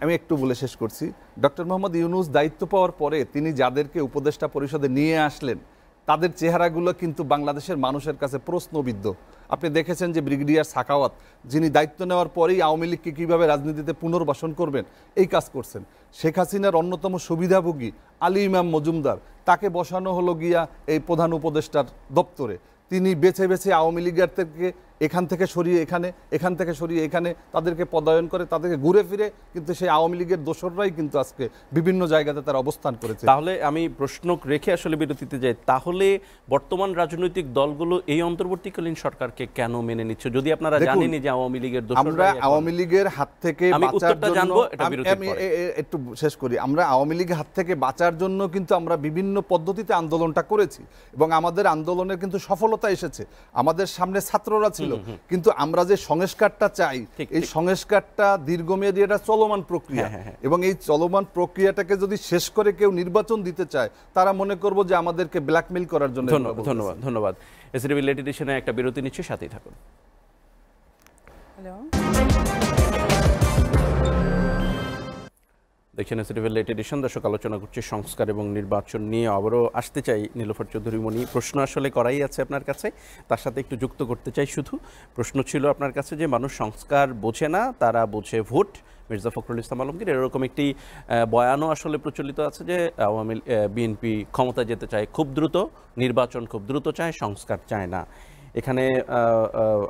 আমি একটু বলে শেষ করছি। ডক্টর মোহাম্মদ ইউনূস দায়িত্ব পাওয়ার পরে তিনি যাদেরকে উপদেষ্টা পরিষদে নিয়ে আসলেন, তাদের চেহারাগুলো কিন্তু বাংলাদেশের মানুষের কাছে প্রশ্নবিদ্ধ। আপনি দেখেছেন যে ব্রিগেডিয়ার সাখাওয়াত, যিনি দায়িত্ব নেওয়ার পরেই আওয়ামী লীগকে কীভাবে রাজনীতিতে পুনর্বাসন করবেন এই কাজ করছেন। শেখ হাসিনার অন্যতম সুবিধাভোগী আলী ইমাম মজুমদার, তাকে বসানো হলো গিয়া এই প্রধান উপদেষ্টার দপ্তরে। তিনি বেছে বেছে আওয়ামী লীগের থেকে এখান থেকে সরিয়ে এখানে, এখান থেকে সরিয়ে এখানে তাদেরকে পদায়ন করে, তাদেরকে ঘুরে ফিরে কিন্তু সেই আওয়ামী লীগের দোসররাই কিন্তু আজকে বিভিন্ন জায়গাতে তারা অবস্থান করেছে। তাহলে আমি প্রশ্ন রেখে আসলে বিরতিতে যাই, তাহলে বর্তমান রাজনৈতিক দলগুলো এই অন্তর্বর্তীকালীন সরকারকে কেন মেনে নিচ্ছে, যদি আপনারা জানেনই যে আওয়ামী লীগের দোসররা? আমরা আওয়ামী লীগের হাত থেকে বাঁচার জন্য, আমি একটু শেষ করি, আমরা আওয়ামী লীগের হাত থেকে বাঁচার জন্য কিন্তু আমরা বিভিন্ন পদ্ধতিতে আন্দোলনটা করেছি এবং আমাদের আন্দোলনের কিন্তু সফলতা এসেছে। আমাদের সামনে ছাত্ররা ছিল, কিন্তু আমরা যে সংস্কারটা চাই, এই সংস্কারটা দীর্ঘমেয়াদী, এটা চলমান প্রক্রিয়া। এবং এই চলমান প্রক্রিয়াটাকে যদি শেষ করে কেউ নির্বাচন দিতে চায়, তারা মনে করব যে আমাদেরকে ব্ল্যাকমেইল করার জন্য। ধন্যবাদ। এসটিভি লেট এডিশনে একটা বিরতি নিচ্ছে, সাথেই থাকুন। দেখছেন এসটিভি লেট এডিশন। দর্শক, আলোচনা করছি সংস্কার এবং নির্বাচন নিয়ে। আবারও আসতে চাই নীলোফার চৌধুরী মনি, প্রশ্ন আসলে করাই আছে আপনার কাছে, তার সাথে একটু যুক্ত করতে চাই। শুধু প্রশ্ন ছিল আপনার কাছে যে মানুষ সংস্কার বোঝে না, তারা বোঝে ভোট। মির্জা ফখরুল ইসলাম আলমগীর এরকম একটি বয়ানও আসলে প্রচলিত আছে যে বিএনপি ক্ষমতায় যেতে চায় খুব দ্রুত, নির্বাচন খুব দ্রুত চায়, সংস্কার চায় না। এখানে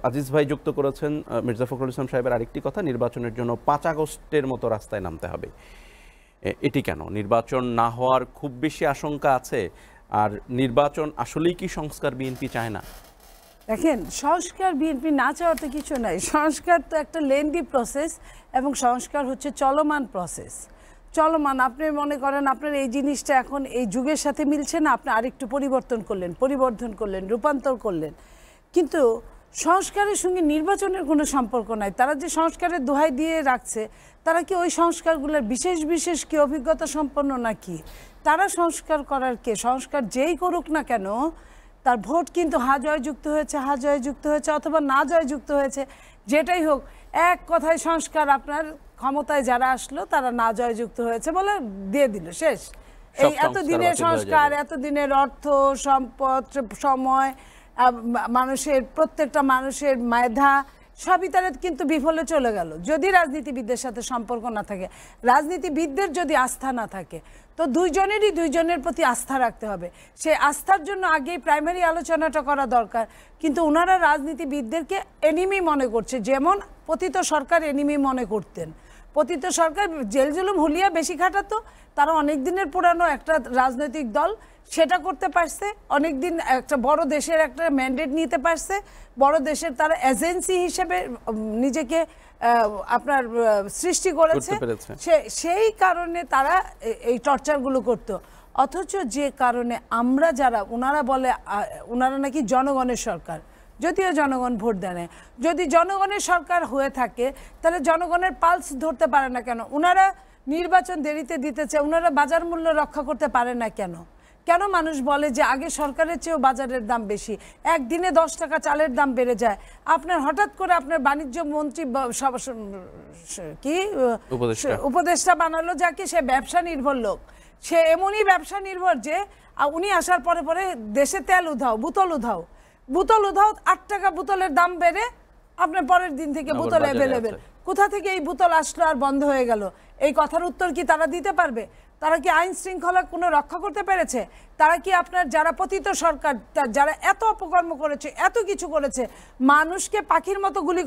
আজিজ ভাই যুক্ত করেছেন মির্জা ফখরুল ইসলাম সাহেবের আরেকটি কথা, নির্বাচনের জন্য 5 আগস্টের মতো রাস্তায় নামতে হবে। এটি কেন? নির্বাচন না হওয়ার খুব বেশি আশঙ্কা আছে? আর নির্বাচন আসলেই কি সংস্কার বিএনপি চায় না? দেখেন, সংস্কার বিএনপি না চাওয়ার তো কিছু নাই। সংস্কার তো একটা লেন্দি প্রসেস এবং সংস্কার হচ্ছে চলমান প্রসেস। চলমান। আপনি মনে করেন আপনার এই জিনিসটা এখন এই যুগের সাথে মিলছে না, আপনি আরেকটু পরিবর্তন করলেন, পরিবর্ধন করলেন, রূপান্তর করলেন, কিন্তু সংস্কারের সঙ্গে নির্বাচনের কোনো সম্পর্ক নাই। তারা যে সংস্কারের দোহাই দিয়ে রাখছে, তারা কি ওই সংস্কারগুলোর বিশেষ বিশেষ কি অভিজ্ঞতা সম্পন্ন নাকি? তারা সংস্কার করার কে? সংস্কার যেই করুক না কেন, তার ভোট কিন্তু হা জয়যুক্ত হয়েছে, হা জয়যুক্ত হয়েছে অথবা না জয়যুক্ত হয়েছে, যেটাই হোক এক কথায় সংস্কার আপনার ক্ষমতায় যারা আসলো তারা না জয়যুক্ত হয়েছে বলে দিয়ে দিল, শেষ। এই এতদিনের সংস্কার, এতদিনের অর্থ সম্পদ সময়, মানুষের প্রত্যেকটা মানুষের মেধা সবই তারা কিন্তু বিফলে চলে গেল যদি রাজনীতিবিদদের সাথে সম্পর্ক না থাকে, রাজনীতিবিদদের যদি আস্থা না থাকে। তো দুইজনেরই দুইজনের প্রতি আস্থা রাখতে হবে। সে আস্থার জন্য আগেই প্রাইমারি আলোচনাটা করা দরকার, কিন্তু ওনারা রাজনীতিবিদদেরকে এনিমি মনে করছে, যেমন পতিত সরকার এনিমি মনে করতেন। পতিত সরকার জেল জুলুম হুলিয়া বেশি খাটাতো, তারা অনেক দিনের পুরানো একটা রাজনৈতিক দল, সেটা করতে পারছে, অনেক দিন একটা বড় দেশের একটা ম্যান্ডেট নিতে পারছে, বড় দেশের তারা এজেন্সি হিসেবে নিজেকে আপনার সৃষ্টি করেছে, সেই কারণে তারা এই টর্চারগুলো করত। অথচ যে কারণে আমরা যারা, ওনারা বলে ওনারা নাকি জনগণের সরকার, যদিও জনগণ ভোট দেয় না, যদি জনগণের সরকার হয়ে থাকে তাহলে জনগণের পালস ধরতে পারে না কেন? ওনারা নির্বাচন দেরিতে দিতেছে, ওনারা বাজার মূল্য রক্ষা করতে পারে না কেন? কেন মানুষ বলে যে আগে সরকারের চেয়েও বাজারের দাম বেশি, একদিনে 10 টাকা চালের দাম বেড়ে যায়, আপনার হঠাৎ করে আপনার বাণিজ্য মন্ত্রী কি উপদেষ্টা বানালো যাকে, সে ব্যবসা নির্ভর লোক, সে এমনই ব্যবসা নির্ভর যে উনি আসার পরে পরে দেশে তেল উধাও, বোতল উধাও 8 টাকা বোতলের দাম বেড়ে আপনার পরের দিন থেকে বোতল অ্যাভেলেবেল। কোথা থেকে এই বোতল আসলো আর বন্ধ হয়ে গেল? এই কথার উত্তর কি তারা দিতে পারবে? তারা কি আইন শৃঙ্খলা কোনো রক্ষা করতে পেরেছে? তারা কি আপনার যারা পতিত সরকার, যারা এত অপকর্ম করেছে, এত কিছু করেছে, মানুষকে পাখির মতো গুলি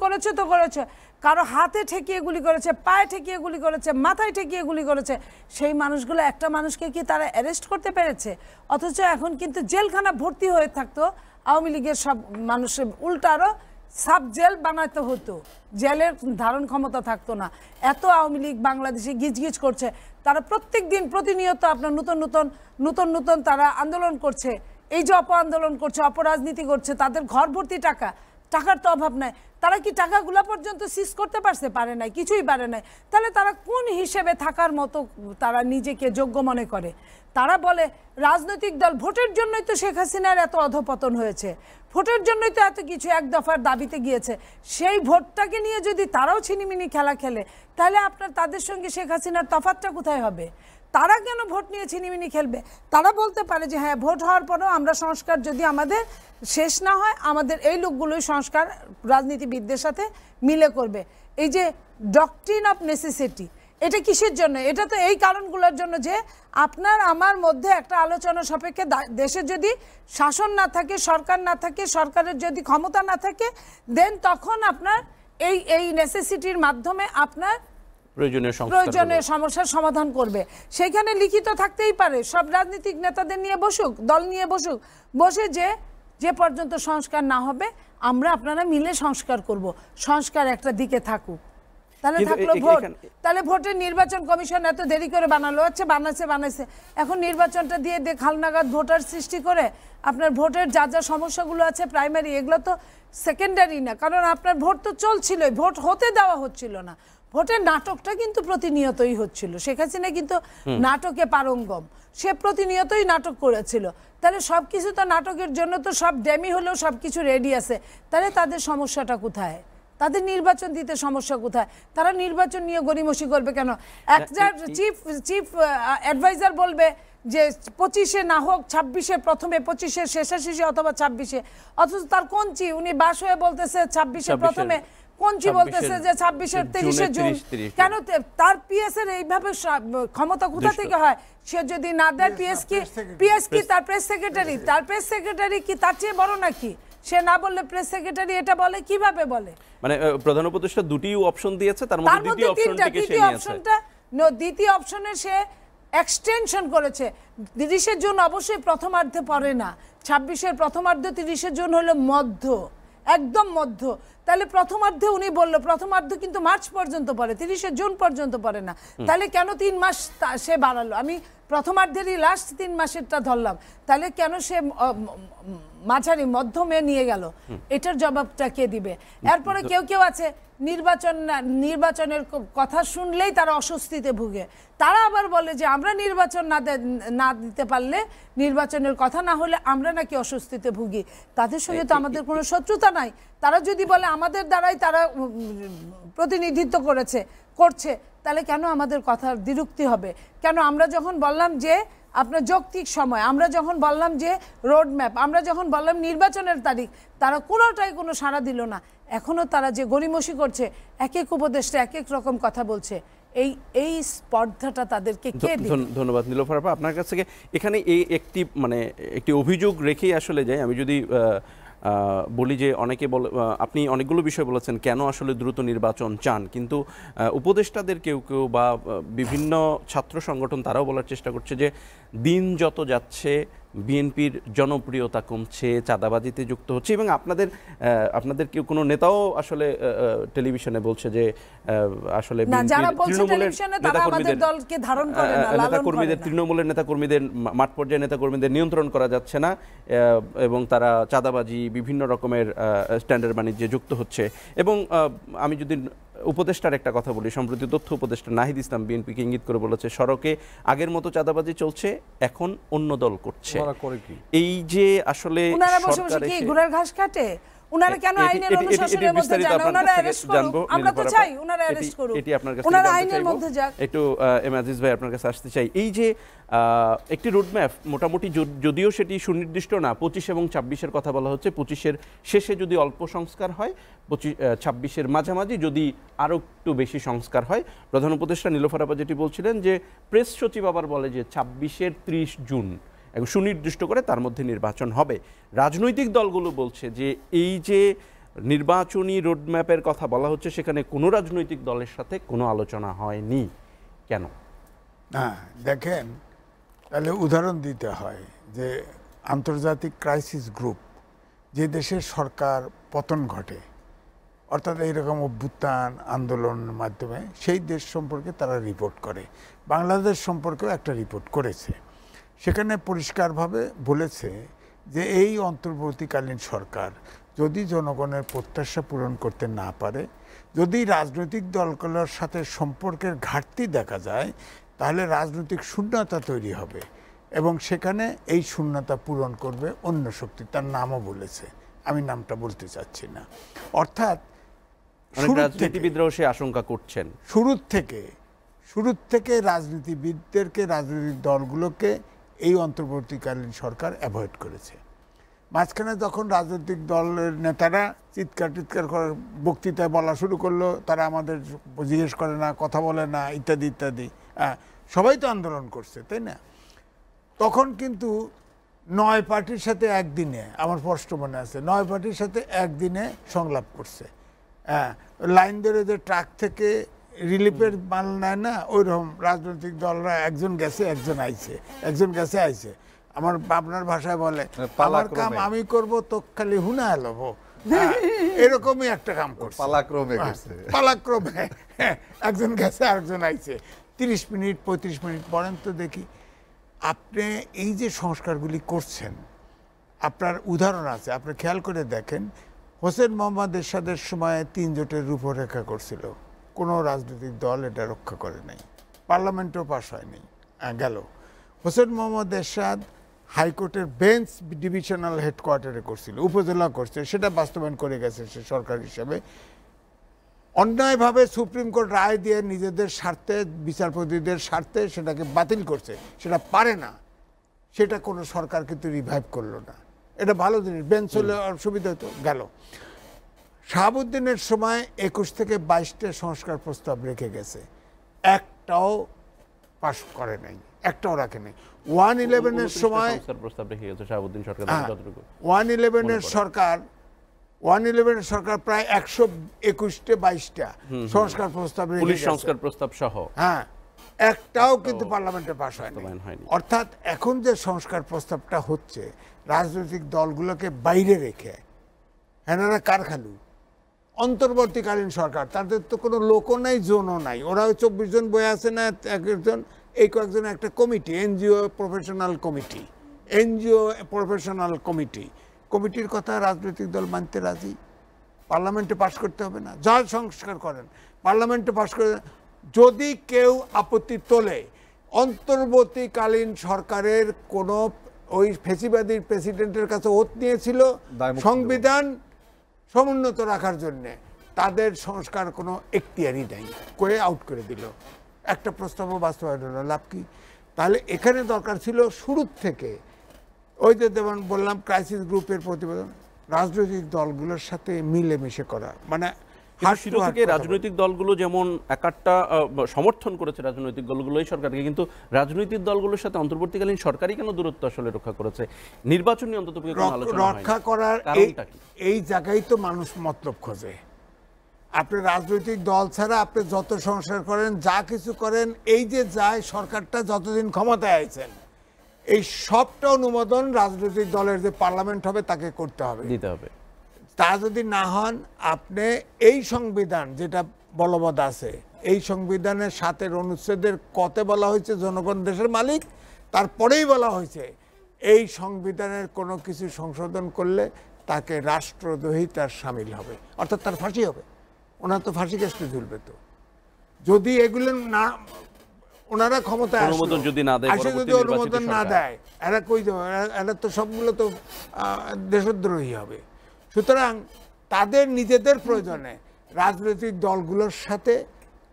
করেছে তো করেছে, কারো হাতে ঠেকিয়ে গুলি করেছে, পায়ে ঠেকিয়ে গুলি করেছে, মাথায় ঠেকিয়ে গুলি করেছে, সেই মানুষগুলো একটা মানুষকে কি তারা অ্যারেস্ট করতে পেরেছে? অথচ এখন কিন্তু জেলখানা ভর্তি হয়ে থাকতো আওয়ামী লীগের সব মানুষের, উল্টা আরো সাব জেল বানাতে হতো, জেলের ধারণ ক্ষমতা থাকতো না। এত আওয়ামী লীগ বাংলাদেশে গিজগিজ করছে, তারা প্রত্যেক দিন প্রতিনিয়ত আপনার নতুন তারা আন্দোলন করছে, এই যে আন্দোলন করছে, অপরাজনীতি করছে, তাদের ঘর ভর্তি টাকার তো অভাব নাই, তারা কি টাকাগুলো পর্যন্ত সিজ করতে পারে নাই, কিছুই পারে নাই। তাহলে তারা কোন হিসেবে থাকার মতো তারা নিজেকে যোগ্য মনে করে? তারা বলে রাজনৈতিক দল, ভোটের জন্যই তো শেখ হাসিনার এত অধপতন হয়েছে, ভোটের জন্যই তো এত কিছু এক দফার দাবিতে গিয়েছে। সেই ভোটটাকে নিয়ে যদি তারাও ছিনিমিনি খেলা খেলে, তাহলে আপনার তাদের সঙ্গে শেখ হাসিনার তফাৎটা কোথায় হবে? তারা কেন ভোট নিয়ে ছিনিমিনি খেলবে? তারা বলতে পারে যে হ্যাঁ, ভোট হওয়ার পরেও আমরা সংস্কার যদি আমাদের শেষ না হয়, আমাদের এই লোকগুলোই সংস্কার রাজনীতিবিদদের সাথে মিলে করবে। এই যে ডক্ট্রিন অফ নেসেসিটি, এটা কিসের জন্য? এটা তো এই কারণগুলোর জন্য যে আপনার আমার মধ্যে একটা আলোচনা সাপেক্ষে দেশে যদি শাসন না থাকে, সরকার না থাকে, সরকারের যদি ক্ষমতা না থাকে, দেন তখন আপনার এই নেসেসিটির মাধ্যমে আপনার প্রয়োজনীয় সমস্যার সমাধান করবে। সেইখানে লিখিত থাকতেই পারে, সব রাজনৈতিক নেতাদের নিয়ে বসুক, দল নিয়ে বসুক, বসে যে পর্যন্ত সংস্কার না হবে আমরা আপনারা মিলে সংস্কার করব, সংস্কার একটা দিকে থাকুক। তাহলে থাকলো ভোট, তাহলে ভোটের নির্বাচন কমিশন এত দেরি করে বানালো, আচ্ছা বানাইছে, এখন নির্বাচনটা দিয়ে হালনাগাদ ভোটার সৃষ্টি করে আপনার ভোটের যা সমস্যাগুলো আছে প্রাইমারি, এগুলো তো সেকেন্ডারি না, কারণ আপনার ভোট তো চলছিলই, ভোট হতে দেওয়া হচ্ছিল না, ভোটের নাটকটা কিন্তু প্রতিনিয়তই হচ্ছিল। শেখ হাসিনা কিন্তু নাটকে পারঙ্গম, সে প্রতিনিয়তই নাটক করেছিল। তাহলে সব কিছু তো নাটকের জন্য তো সব ড্যামি হলেও সব কিছু রেডি আছে, তাহলে তাদের সমস্যাটা কোথায়? তাদের নির্বাচন দিতে সমস্যা কোথায়? তারা নির্বাচন নিয়ে গড়িমসি করবে কেন? একটা চিফ অ্যাডভাইজার বলবে যে 25-এ না হোক 26-এ, প্রথমে 25-এর শেষাশেষি অথবা 26-এ, অথচ তার কোনচি উনি বাস হয়ে বলতেছে 26-এর প্রথমে, কোনচি বলতেছে যে 26-এর 30-এ জুন। কেন তার পিএস এর এইভাবে ক্ষমতা কোথা থেকে হয়? সে যদি না দেয় পিএস কি তার প্রেস সেক্রেটারি কি তার চেয়ে বড় নাকি? সে না বললে প্রেস সেক্রেটারি এটা বলে, কিভাবে বলে? মানে প্রধান উপদেষ্টা দুটি অপশন দিয়েছে, তার মধ্যে দ্বিতীয় অপশনে সে এক্সটেনশন করেছে। 30-এর জুন অবশ্যই প্রথমার্ধে পড়ে না, 26-এর প্রথমার্ধ, 30-এর জুন হলো মধ্য, একদম মধ্য। তাহলে প্রথমার্ধে উনি বললো, প্রথমার্ধে কিন্তু মার্চ পর্যন্ত পড়ে, 30শে জুন পর্যন্ত পড়ে না, তাহলে কেন 3 মাস সে বাড়ালো? আমি প্রথমার্ধেরই লাস্ট 3 মাসেরটা ধরলাম, তাহলে কেন সে মাঝারি মধ্যমে নিয়ে গেল? এটার জবাবটা কে দিবে? এরপরে কেউ কেউ আছে নির্বাচনের কথা শুনলেই তারা অস্বস্তিতে ভুগে, তারা আবার বলে যে আমরা নির্বাচন না দিতে পারলে, নির্বাচনের কথা না হলে আমরা নাকি অস্বস্তিতে ভুগি। তাদের সঙ্গে তো আমাদের কোনো শত্রুতা নাই। তারা যদি বলে আমাদের দ্বারাই তারা প্রতিনিধিত্ব করছে, তাহলে কেন আমাদের কথার দ্বিরুক্তি হবে? কেন আমরা যখন বললাম যে আপনার যৌক্তিক সময়, আমরা যখন বললাম যে রোড ম্যাপ, আমরা যখন বললাম নির্বাচনের তারিখ, তারা কোনোটাই কোনো সাড়া দিল না। এখনো তারা যে গড়িমসি করছে, এক এক উপদেষ্টা এক এক রকম কথা বলছে, এই স্পর্ধাটা তাদেরকে কে দিবে? ধন্যবাদ নীলোফার আপা। আপনার কাছ থেকে এখানে একটি অভিযোগ রেখেই আসলে যাই। আমি যদি বলি যে অনেকে বলে, আপনি অনেকগুলো বিষয় বলেছেন কেন আসলে দ্রুত নির্বাচন চান, কিন্তু উপদেষ্টাদের কেউ কেউ বা বিভিন্ন ছাত্র সংগঠন তারাও বলার চেষ্টা করছে যে দিন যত যাচ্ছে বিএনপির জনপ্রিয়তা কমছে, চাঁদাবাজিতে যুক্ত হচ্ছে, এবং আপনাদের কেউ কোনো নেতাও আসলে টেলিভিশনে বলছে যে আসলে তৃণমূলের নেতাকর্মীদের মাঠ পর্যায়ে নেতাকর্মীদের নিয়ন্ত্রণ করা যাচ্ছে না, এবং তারা চাঁদাবাজি বিভিন্ন রকমের স্ট্যান্ডার্ড বাণিজ্যে যুক্ত হচ্ছে। এবং আমি যদি উপদেষ্টার একটা কথা বলি, সম্প্রতি তথ্য উপদেষ্টা নাহিদ ইসলাম বিএনপিকে ইঙ্গিত করে বলেছে সড়কে আগের মতো চাঁদাবাজি চলছে, এখন অন্য দল করছে। এই যে আসলে ঘোড়ার ঘাস কাটে, ওনারা কেন আইনের অনুশাসনের মধ্যে যান না? ওনারা অ্যারেস্ট করুন, আমরা তো চাই ওনারা অ্যারেস্ট করুন, এটি আপনার কাছে ওনারা আইনের মধ্যে যাক। একটু এম আজিজ ভাই আপনার কাছে আসতে চাই। এই যে একটি রোডম্যাপ মোটামুটি, যদিও সেটি সুনির্দিষ্ট না, 25 এবং 26-এর কথা বলা হচ্ছে, 25-এর শেষে যদি অল্প সংস্কার হয়, 26-এর মাঝামাঝি যদি আরও একটু বেশি সংস্কার হয়। প্রধান উপদেষ্টা নীলোফার আপা যেটি বলছিলেন যে প্রেস সচিব আবার বলে যে 26-এর 30 জুন এবং সুনির্দিষ্ট করে তার মধ্যে নির্বাচন হবে। রাজনৈতিক দলগুলো বলছে যে এই যে নির্বাচনী রোডম্যাপের কথা বলা হচ্ছে, সেখানে কোনো রাজনৈতিক দলের সাথে কোনো আলোচনা হয়নি। কেন? দেখেন, তাহলে উদাহরণ দিতে হয় যে আন্তর্জাতিক ক্রাইসিস গ্রুপ, যে দেশের সরকার পতন ঘটে, অর্থাৎ এইরকম অভ্যুত্থান আন্দোলনের মাধ্যমে, সেই দেশ সম্পর্কে তারা রিপোর্ট করে। বাংলাদেশ সম্পর্কেও একটা রিপোর্ট করেছে। সেখানে পরিষ্কারভাবে বলেছে যে এই অন্তর্বর্তীকালীন সরকার যদি জনগণের প্রত্যাশা পূরণ করতে না পারে, যদি রাজনৈতিক দলগুলোর সাথে সম্পর্কের ঘাটতি দেখা যায়, তাহলে রাজনৈতিক শূন্যতা তৈরি হবে, এবং সেখানে এই শূন্যতা পূরণ করবে অন্য শক্তি। তার নামও বলেছে, আমি নামটা বলতে চাচ্ছি না। অর্থাৎ রাজনীতিবিদরাও সে আশঙ্কা করছেন শুরু থেকে রাজনীতিবিদদেরকে, রাজনৈতিক দলগুলোকে এই অন্তর্বর্তীকালীন সরকার অ্যাভয়েড করেছে। মাঝখানে যখন রাজনৈতিক দলের নেতারা চিৎকার করে বক্তৃতায় বলা শুরু করলো, তারা আমাদের জিজ্ঞেস করে না, কথা বলে না, ইত্যাদি ইত্যাদি, সবাই তো আন্দোলন করছে, তাই না? তখন কিন্তু 9 পার্টির সাথে একদিনে, আমার স্পষ্ট মনে আছে, 9 পার্টির সাথে একদিনে সংলাপ করছে। লাইন ধরে যে ট্রাক থেকে রিলিফের মাল নেয় না, ওই রকম রাজনৈতিক দলরা একজন গেছে একজন আইছে। আপনার ভাষায় বলে, আমার কাম আমি করব, তো খালি হুনা লবো, এরকমই একটা কাম করছে পালাক্রমে। একজন গেছে আরেকজন আইছে, 30 মিনিট 35 মিনিট পরেন তো দেখি। আপনি এই যে সংস্কারগুলি করছেন, আপনার উদাহরণ আছে, আপনি খেয়াল করে দেখেন, হোসেন মোহাম্মদ এরশাদের সময় 3 জোটের রূপরেখা করছিল, কোনো রাজনৈতিক দল এটা রক্ষা করে নাই, পার্লামেন্টও পাস হয়নি, গেল। হোসেন মোহাম্মদ এরশাদ হাইকোর্টের বেঞ্চ ডিভিশনাল হেডকোয়ার্টারে করছিল, উপজেলা করছে, সেটা বাস্তবায়ন করে গেছে সে সরকার হিসেবে। অন্যায়ভাবে সুপ্রিম কোর্ট রায় দিয়ে নিজেদের স্বার্থে, বিচারপতিদের স্বার্থে সেটাকে বাতিল করছে, সেটা পারে না, সেটা কোনো সরকার কিন্তু রিভাইভ করলো না। এটা ভালো জিনিস, বেঞ্চ হলে সুবিধা হতো, গেল। শাহাবুদ্দিনের সময় 21 থেকে 22টা সংস্কার প্রস্তাব রেখে গেছে, একটাও পাস করে নাই, একটাও রাখে নাই। 111-এর সময় 111-এর সরকার প্রায় 121-22টা সংস্কার প্রস্তাব সহ, হ্যাঁ, একটাও কিন্তু পার্লামেন্টে পাস হয়নি। অর্থাৎ এখন যে সংস্কার প্রস্তাবটা হচ্ছে, রাজনৈতিক দলগুলোকে বাইরে রেখে এনারা কারখালু অন্তর্বর্তীকালীন সরকার, তাদের তো কোনো লোকও নাই, জোনও নাই, ওরা ওই 24 জন বয়ে আছে না, একজন এই কয়েকজন একটা কমিটি, এনজিও প্রফেশনাল কমিটি, কমিটির কথা রাজনৈতিক দল মানতে রাজি। পার্লামেন্টে পাশ করতে হবে না, যা সংস্কার করেন পার্লামেন্টে পাশ করে। যদি কেউ আপত্তি তোলে, অন্তর্বর্তীকালীন সরকারের কোনো ওই ফেসিবাদী প্রেসিডেন্টের কাছে ওত নিয়েছিল সংবিধান সমুন্নত রাখার জন্যে, তাদের সংস্কার কোনো এখতিয়ারই নাই, করে আউট করে দিল। একটা প্রস্তাবও বাস্তবায়ন হলো, লাভ কি? তাহলে এখানে দরকার ছিল শুরুর থেকে ওই যে যেমন বললাম ক্রাইসিস গ্রুপের প্রতিবেদন, রাজনৈতিক দলগুলোর সাথে মিলেমিশে করা, মানে শুরু থেকে রাজনৈতিক দলগুলো যেমন একটা সমর্থন করেছে রাজনৈতিক দলগুলোই সরকারকে, কিন্তু রাজনৈতিক দলগুলোর সাথে অন্তর্বর্তীকালীন সরকারই কেন দূরত্ব আসলে রক্ষা করেছে? নির্বাচন নিয়ে অন্তত রক্ষা করার এই জায়গায় তো মানুষ মতলব খোঁজে। আপনি রাজনৈতিক দল ছাড়া আপনি যত সংস্কার করেন, যা কিছু করেন, এই যে যায় সরকারটা যতদিন ক্ষমতায় আছেন, এই সবটা অনুমোদন রাজনৈতিক দলের যে পার্লামেন্ট হবে তাকে করতে হবে, দিতে হবে। তা যদি না হন, আপনি এই সংবিধান যেটা বলবৎ আছে, এই সংবিধানের 7 অনুচ্ছেদের কতে বলা হয়েছে জনগণ দেশের মালিক, তারপরেই বলা হয়েছে এই সংবিধানের কোনো কিছু সংশোধন করলে তাকে রাষ্ট্রদ্রোহিতার সামিল হবে, অর্থাৎ তার ফাঁসি হবে। ওনার তো ফাঁসি কাস্টে ঝুলবে। তো যদি এগুলো না, ওনারা ক্ষমতায় অনুমোদন যদি না দেয়, যদি অনুমোদন না দেয়, এরা কই যাবে? এরা তো সবগুলো তো দেশদ্রোহী হবে। সুতরাং তাদের নিজেদের প্রয়োজনে রাজনৈতিক দলগুলোর সাথে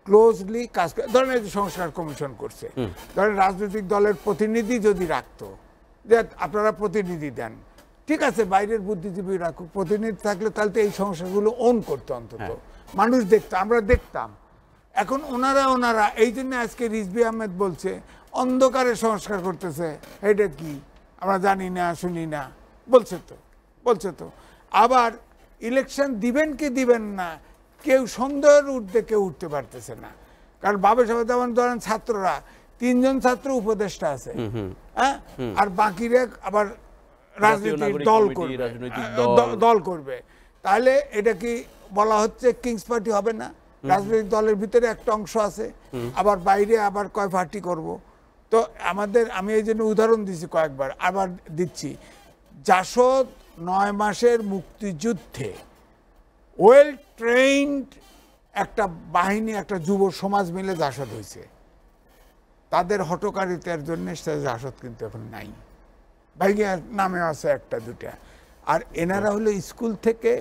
ক্লোজলি কাজ করে। ধরেন এই যে সংস্কার কমিশন করছে, ধরেন রাজনৈতিক দলের প্রতিনিধি যদি রাখতো, যে আপনারা প্রতিনিধি দেন, ঠিক আছে, বাইরের বুদ্ধিজীবী রাখুক, প্রতিনিধি থাকলে তাহলে তো এই সংস্কারগুলো অন করতো, অন্তত মানুষ দেখতো, আমরা দেখতাম। এখন ওনারা এই জন্য আজকে রিজভী আহমেদ বলছে অন্ধকারে সংস্কার করতেছে, এটা কি আমরা জানি না, শুনি না, বলছে তো। আবার ইলেকশন দিবেন কি দিবেন না, কেউ সন্দেহের ঊর্ধ্বে কেউ উঠতে পারতেছে না। কারণ বাবা সাহেব যেমন ধরেন ছাত্ররা 3 জন ছাত্র উপদেষ্টা আছে, হ্যাঁ, আর বাকিরা আবার রাজনৈতিক দল করবে। তাহলে এটা কি বলা হচ্ছে কিংস পার্টি হবে না? রাজনৈতিক দলের ভিতরে একটা অংশ আছে, আবার বাইরে আবার কয় পার্টি করব। তো আমাদের, আমি এই জন্য উদাহরণ দিচ্ছি কয়েকবার, আবার দিচ্ছি, জাসদ 9 মাসের মুক্তিযুদ্ধে ওয়েল ট্রেইনড একটা বাহিনী, একটা যুব সমাজ মিলে জাসদ হয়েছে। তাদের হটকারিতার জন্য জাসদ কিন্তু এখন নাই, ভাইয়া নামে আছে 1-2টা। আর এনারা হলো স্কুল থেকে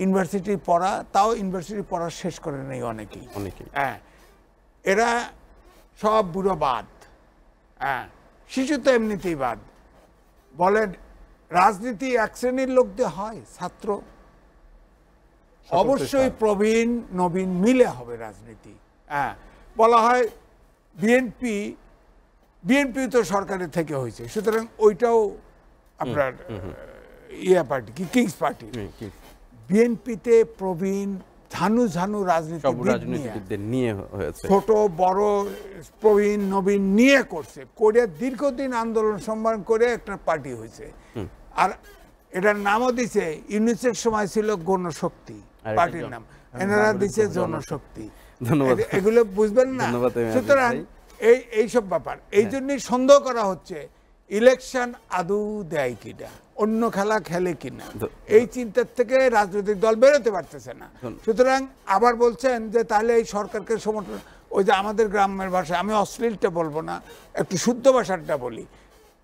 ইউনিভার্সিটি পড়া, তাও ইউনিভার্সিটি পড়া শেষ করে নেই অনেকেই। হ্যাঁ, এরা সব বুড়ো বাদ, হ্যাঁ, শিশু তো এমনিতেই বাদ। বলেন রাজনীতি এক শ্রেণীর লোক দিয়ে হয়, ছাত্র অবশ্যই প্রবীণ নবীন মিলে হবে রাজনীতি। হ্যাঁ, বলা হয় বিএনপি তো সরকারের থেকে হয়েছে, সুতরাং ওইটাও আপনার পার্টি কি কিংস পার্টি। বিএনপিতে প্রবীণ ঝানু রাজনীতিবিদ নিয়ে হয়েছে, ছোট বড় প্রবীণ নবীন নিয়ে করছে, করে দীর্ঘদিন আন্দোলন সম্মান করে একটা পার্টি হয়েছে। আর এটার নামও দিছে, ইউনিসের সময় ছিল গণশক্তি পার্টির নাম, এনারা দিছে জনশক্তি। এগুলো বুঝবেন না। সুতরাং এইসব ব্যাপার, এই জন্যই সন্দেহ করা হচ্ছে ইলেকশন আদৌ দেয় কিনা, অন্য খেলা খেলে কিনা, এই চিন্তার থেকে রাজনৈতিক দল বেরোতে পারতেছে না। সুতরাং আবার বলছেন যে তাহলে এই সরকারকে সমর্থন, ওই যে আমাদের গ্রামের ভাষায়, আমি অশ্লীলটা বলবো না, একটু শুদ্ধ ভাষাটা বলি,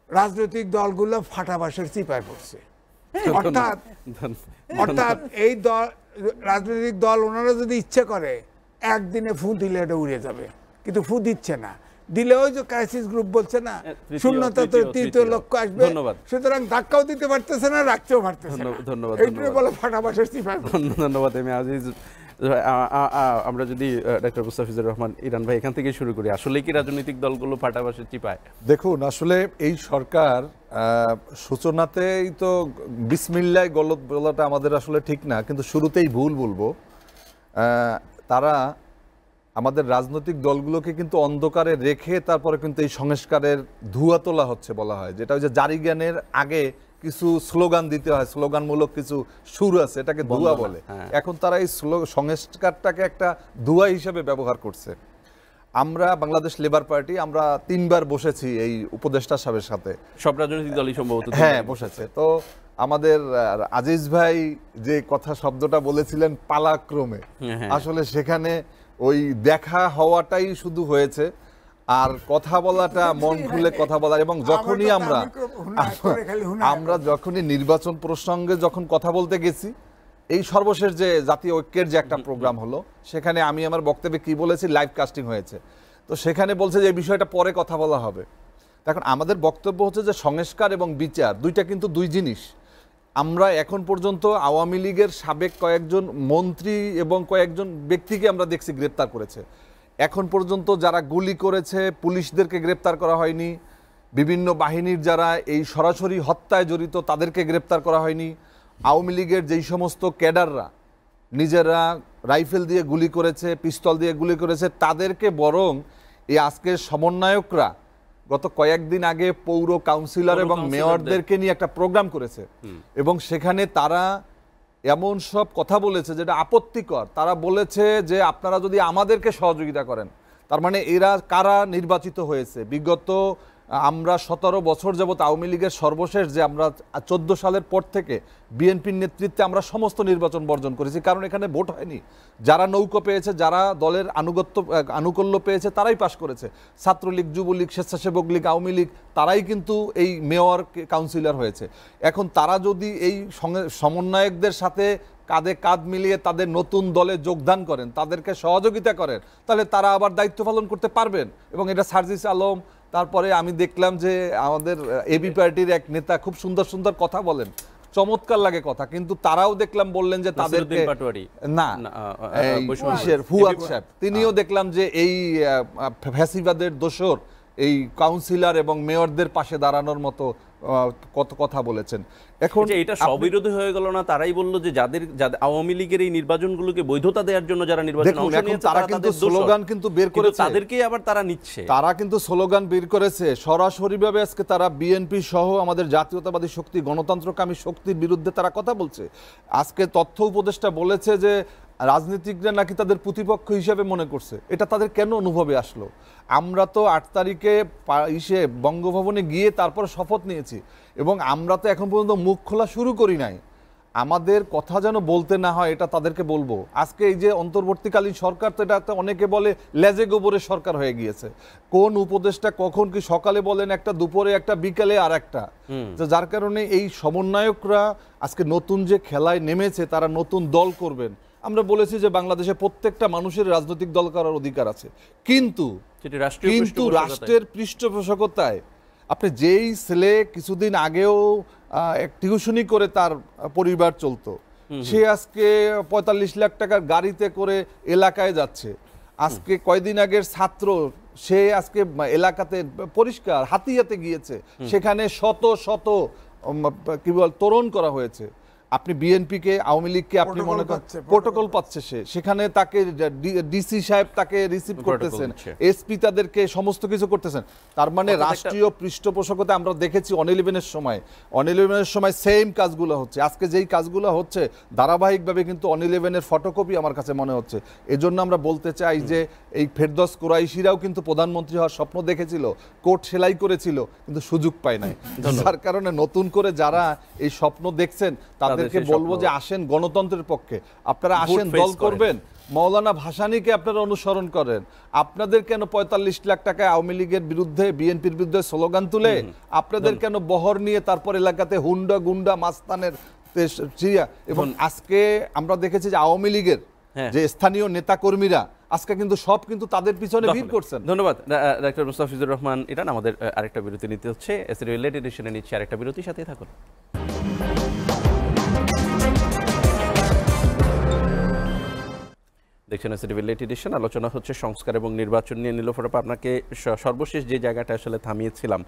রাজনৈতিক দলগুলো ফাটা বাঁশের চিপায় পড়ছে। অর্থাৎ এই দল, রাজনৈতিক দল, ওনারা যদি ইচ্ছে করে একদিনে ফু দিলে এটা উড়ে যাবে, কিন্তু ফু দিচ্ছে না, দিলে ওই যে ক্রাইসিস গ্রুপ বলছে না, শূন্যতা তো 3য় লক্ষ্য আসবে, সুতরাং ধাক্কাও দিতে পারতেছে না, রাখতেও পারতেছে না। ধন্যবাদ। এইটাই বলে ফাটা বাঁশের চিপায়। ধন্যবাদ। আমরা যদি ডক্টর মুস্তাফিজুর রহমান ইরান ভাই এখান থেকে শুরু করি, আসলে কি রাজনৈতিক দলগুলো ফাটা বাঁশের চিপায়? দেখুন, আসলে এই সরকার সূচনাতেই তো বিসমিল্লাহ গলত বলাটা আমাদের আসলে ঠিক না, কিন্তু শুরুতেই ভুল বলবো। তারা আমাদের রাজনৈতিক দলগুলোকে কিন্তু অন্ধকারে রেখে তারপরে কিন্তু এই সংস্কারের ধুয়া তোলা হচ্ছে বলা হয়, যেটা ওই যে জারি জ্ঞানের আগে কিছু স্লোগান দিতে হয়, স্লোগানমূলক কিছু সুর আছে, এটাকে দুয়া বলে। এখন তারা এই সংস্কারটাকে একটা দুয়া হিসেবে ব্যবহার করছে। আমরা বাংলাদেশ লেবার পার্টি আমরা 3 বার বসেছি এই উপদেষ্টা সাহেবের সাথে, সব রাজনৈতিক দলই সম্ভবত হ্যাঁ বসেছে। তো আমাদের আজিজ ভাই যে কথা শব্দটা বলেছিলেন পালাক্রমে, আসলে সেখানে ওই দেখা হওয়াটাই শুধু হয়েছে, আর কথা বলাটা মন খুলে কথা বলা। এবং যখনই আমরা যখনই নির্বাচন প্রসঙ্গে যখন কথা বলতে গেছি, এই সর্বশেষ যে জাতীয় ঐক্যের যে একটা প্রোগ্রাম হলো, সেখানে আমি আমার বক্তব্যে কি বলেছি, লাইভ কাস্টিং হয়েছে, তো সেখানে বলছে যে এই বিষয়টা পরে কথা বলা হবে। এখন আমাদের বক্তব্য হচ্ছে যে সংস্কার এবং বিচার দুইটা কিন্তু দুই জিনিস। আমরা এখন পর্যন্ত আওয়ামী লীগের সাবেক কয়েকজন মন্ত্রী এবং কয়েকজন ব্যক্তিকে আমরা দেখছি গ্রেপ্তার করেছে। এখন পর্যন্ত যারা গুলি করেছে পুলিশদেরকে গ্রেপ্তার করা হয়নি, বিভিন্ন বাহিনীর যারা এই সরাসরি হত্যায় জড়িত তাদেরকে গ্রেপ্তার করা হয়নি। আওয়ামী লীগের যেই সমস্ত ক্যাডাররা নিজেরা রাইফেল দিয়ে গুলি করেছে, পিস্তল দিয়ে গুলি করেছে, তাদেরকে বরং এই আজকের সমন্বয়করা গত কয়েকদিন আগে পৌর কাউন্সিলর এবং মেয়রদেরকে নিয়ে একটা প্রোগ্রাম করেছে, এবং সেখানে তারা এমন সব কথা বলেছে যেটা আপত্তিকর। তারা বলেছে যে আপনারা যদি আমাদেরকে সহযোগিতা করেন, তার মানে এরা কারা নির্বাচিত হয়েছে। বিগত আমরা 17 বছর যাবৎ আওয়ামী লীগের সর্বশেষ যে আমরা 14 সালের পর থেকে বিএনপির নেতৃত্বে আমরা সমস্ত নির্বাচন বর্জন করেছি, কারণ এখানে ভোট হয়নি। যারা নৌকো পেয়েছে, যারা দলের আনুকূল্য পেয়েছে, তারাই পাশ করেছে। ছাত্রলীগ, যুবলীগ, স্বেচ্ছাসেবক লীগ, আওয়ামী লীগ, তারাই কিন্তু এই মেয়র কাউন্সিলর হয়েছে। এখন তারা যদি এই সমন্বয়কদের সাথে কাঁধে কাঁধ মিলিয়ে তাদের নতুন দলে যোগদান করেন, তাদেরকে সহযোগিতা করেন, তাহলে তারা আবার দায়িত্ব পালন করতে পারবেন। এবং এটা সার্জিস আলম, তারপরে আমি দেখলাম যে আমাদের এবি পার্টির এক নেতা খুব সুন্দর সুন্দর কথা বলেন, চমৎকার লাগে কথা, কিন্তু তারাও দেখলাম বললেন যে তাদেরকে না, ফুয়াদ সাহেব তিনিও দেখলাম যে এই ফ্যাসিবাদের দোসর এই কাউন্সিলর এবং মেয়রদের পাশে দাঁড়ানোর মতো কত কথা বলেছেন। এখন এটা স্ববিরোধী হয়ে গেল না? তারাই বললো যে যাদের আওয়ামী লীগের এই নির্বাচনগুলোকে বৈধতা দেওয়ার জন্য যারা নির্বাচনে অংশ নিয়েছে তারা কিন্তু স্লোগান কিন্তু বের করেছে, তাদেরকেই আবার তারা নিচ্ছে। তারা কিন্তু স্লোগান বের করেছে সরাসরিভাবে। আজকে তারা বিএনপি সহ আমাদের জাতীয়তাবাদী শক্তি, গণতন্ত্রকামী শক্তির বিরুদ্ধে তারা কথা বলছে। আজকে তথ্য উপদেষ্টা বলেছে যে রাজনীতিকরা নাকি তাদের প্রতিপক্ষ হিসেবে মনে করছে। এটা তাদের কেন অনুভবে আসলো? আমরা তো 8 তারিখে বঙ্গভবনে গিয়ে তারপর শপথ নিয়েছি, এবং আমরা তো এখন পর্যন্ত মুখ খোলা শুরু করি নাই। আমাদের কথা যেন বলতে না হয়, এটা তাদেরকে বলবো। আজকে এই যে অন্তর্বর্তীকালীন সরকার, তো এটাতে অনেকে বলে লেজে গোবরের সরকার হয়ে গিয়েছে। কোন উপদেষ্টা কখন কি সকালে বলেন একটা, দুপুরে একটা, বিকেলে আর একটা, যার কারণে এই সমন্বয়করা আজকে নতুন যে খেলায় নেমেছে, তারা নতুন দল করবেন। আমরা বলেছি যে বাংলাদেশে প্রত্যেকটা মানুষের রাজনৈতিক দল করার অধিকার আছে, কিন্তু রাষ্ট্রের পৃষ্ঠপোষকতায় আপনি যেই ছেলে কিছুদিন আগেও টিউশনি করে তার পরিবার চলতো, সে আজকে 45 লাখ টাকার গাড়িতে করে এলাকায় যাচ্ছে। আজকে কয়দিন আগের ছাত্র, সে আজকে এলাকাতে পরিষ্কার হাতিয়াতে গিয়েছে, সেখানে শত শত কি বল তোরণ করা হয়েছে। আপনি বিএনপিকে, আওয়ামী লীগকে আপনি মনে করেন প্রোটোকল পাচ্ছে, সেখানে তাকে ডিসি সাহেব তাকে রিসিভ করতেছেন, এসপি তাদেরকে সমস্ত কিছু করতেছেন। তার মানে রাষ্ট্রীয় পৃষ্ঠপোষকতা আমরা দেখেছি অন-11-এর সময় সেম কাজগুলো হচ্ছে। আজকে যেই কাজগুলো হচ্ছে ধারাবাহিকভাবে কিন্তু অন-11-এর ফটোকপি আমার কাছে মনে হচ্ছে। এজন্য আমরা বলতে চাই যে এই ফেরদৌস কুরাইশিরাও কিন্তু প্রধানমন্ত্রী হওয়ার স্বপ্ন দেখেছিল, কোট সেলাই করেছিল, কিন্তু সুযোগ পায় নাই। যার কারণে নতুন করে যারা এই স্বপ্ন দেখছেন তাদেরকে বলবো যে আসেন গণতন্ত্রের পক্ষে, আপনারা আসেন, দল করবেন। মৌলানা ভাসানীকে আপনারা অনুসরণ করেন। আপনাদের কেন 45 লাখ টাকায় আওয়ামী লীগের বিরুদ্ধে, বিএনপির বিরুদ্ধে স্লোগান তুলে আপনাদের কেন বহর নিয়ে তারপর এলাকাতে হুন্ডা গুন্ডা মাস্তানের চিড়িয়া? এবং আজকে আমরা দেখেছি যে আওয়ামী লীগের যে স্থানীয় নেতা কর্মীরা আজকে কিন্তু সব কিন্তু তাদের পিছনে ভিড় করছেন। ধন্যবাদ ডাক্তার মুস্তাফিজুর রহমান ইরান। আমাদের আরেকটা বিরতি নিতে হচ্ছে, এসিডি রিলেটেড এডিশনে নিচ্ছে আরেকটা বিরতি, সাথে থাকুন। দেখছেন এসিডি রিলেটেড এডিশন, আলোচনা হচ্ছে সংস্কার এবং নির্বাচন নিয়ে। নীলোফার আপা, আপনাকে সর্বশেষ যে জায়গাটা আসলে থামিয়েছিলাম,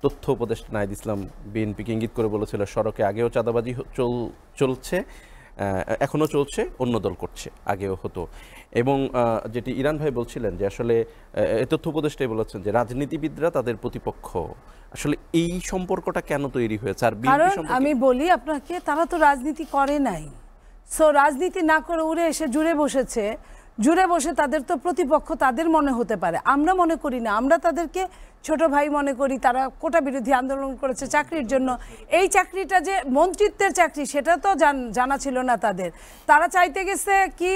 তথ্য উপদেষ্টা নাহিদ ইসলাম বিএনপিকে ইঙ্গিত করে বলেছিল সড়কে আগেও চাঁদাবাজি চলছে, এখনও চলছে, অন্য দল করছে, আগেও হতো। এবং যেটি ইরান ভাই বলছিলেন যে আসলে তথ্য উপদেষ্টাই বলেছেন যে রাজনীতিবিদরা তাদের প্রতিপক্ষ, আসলে এই সম্পর্কটা কেন তৈরি হয়েছে? আর কারণ আমি বলি আপনাকে, তারা তো রাজনীতি করে নাই, সো রাজনীতি না করে উড়ে এসে জুড়ে বসেছে, জুড়ে বসে তাদের তো প্রতিপক্ষ তাদের মনে হতে পারে, আমরা মনে করি না। আমরা তাদেরকে ছোট ভাই মনে করি। তারা কোটা বিরোধী আন্দোলন করেছে চাকরির জন্য, এই চাকরিটা যে মন্ত্রিত্বের চাকরি সেটা তো জানা ছিল না তাদের। তারা চাইতে গেছে কি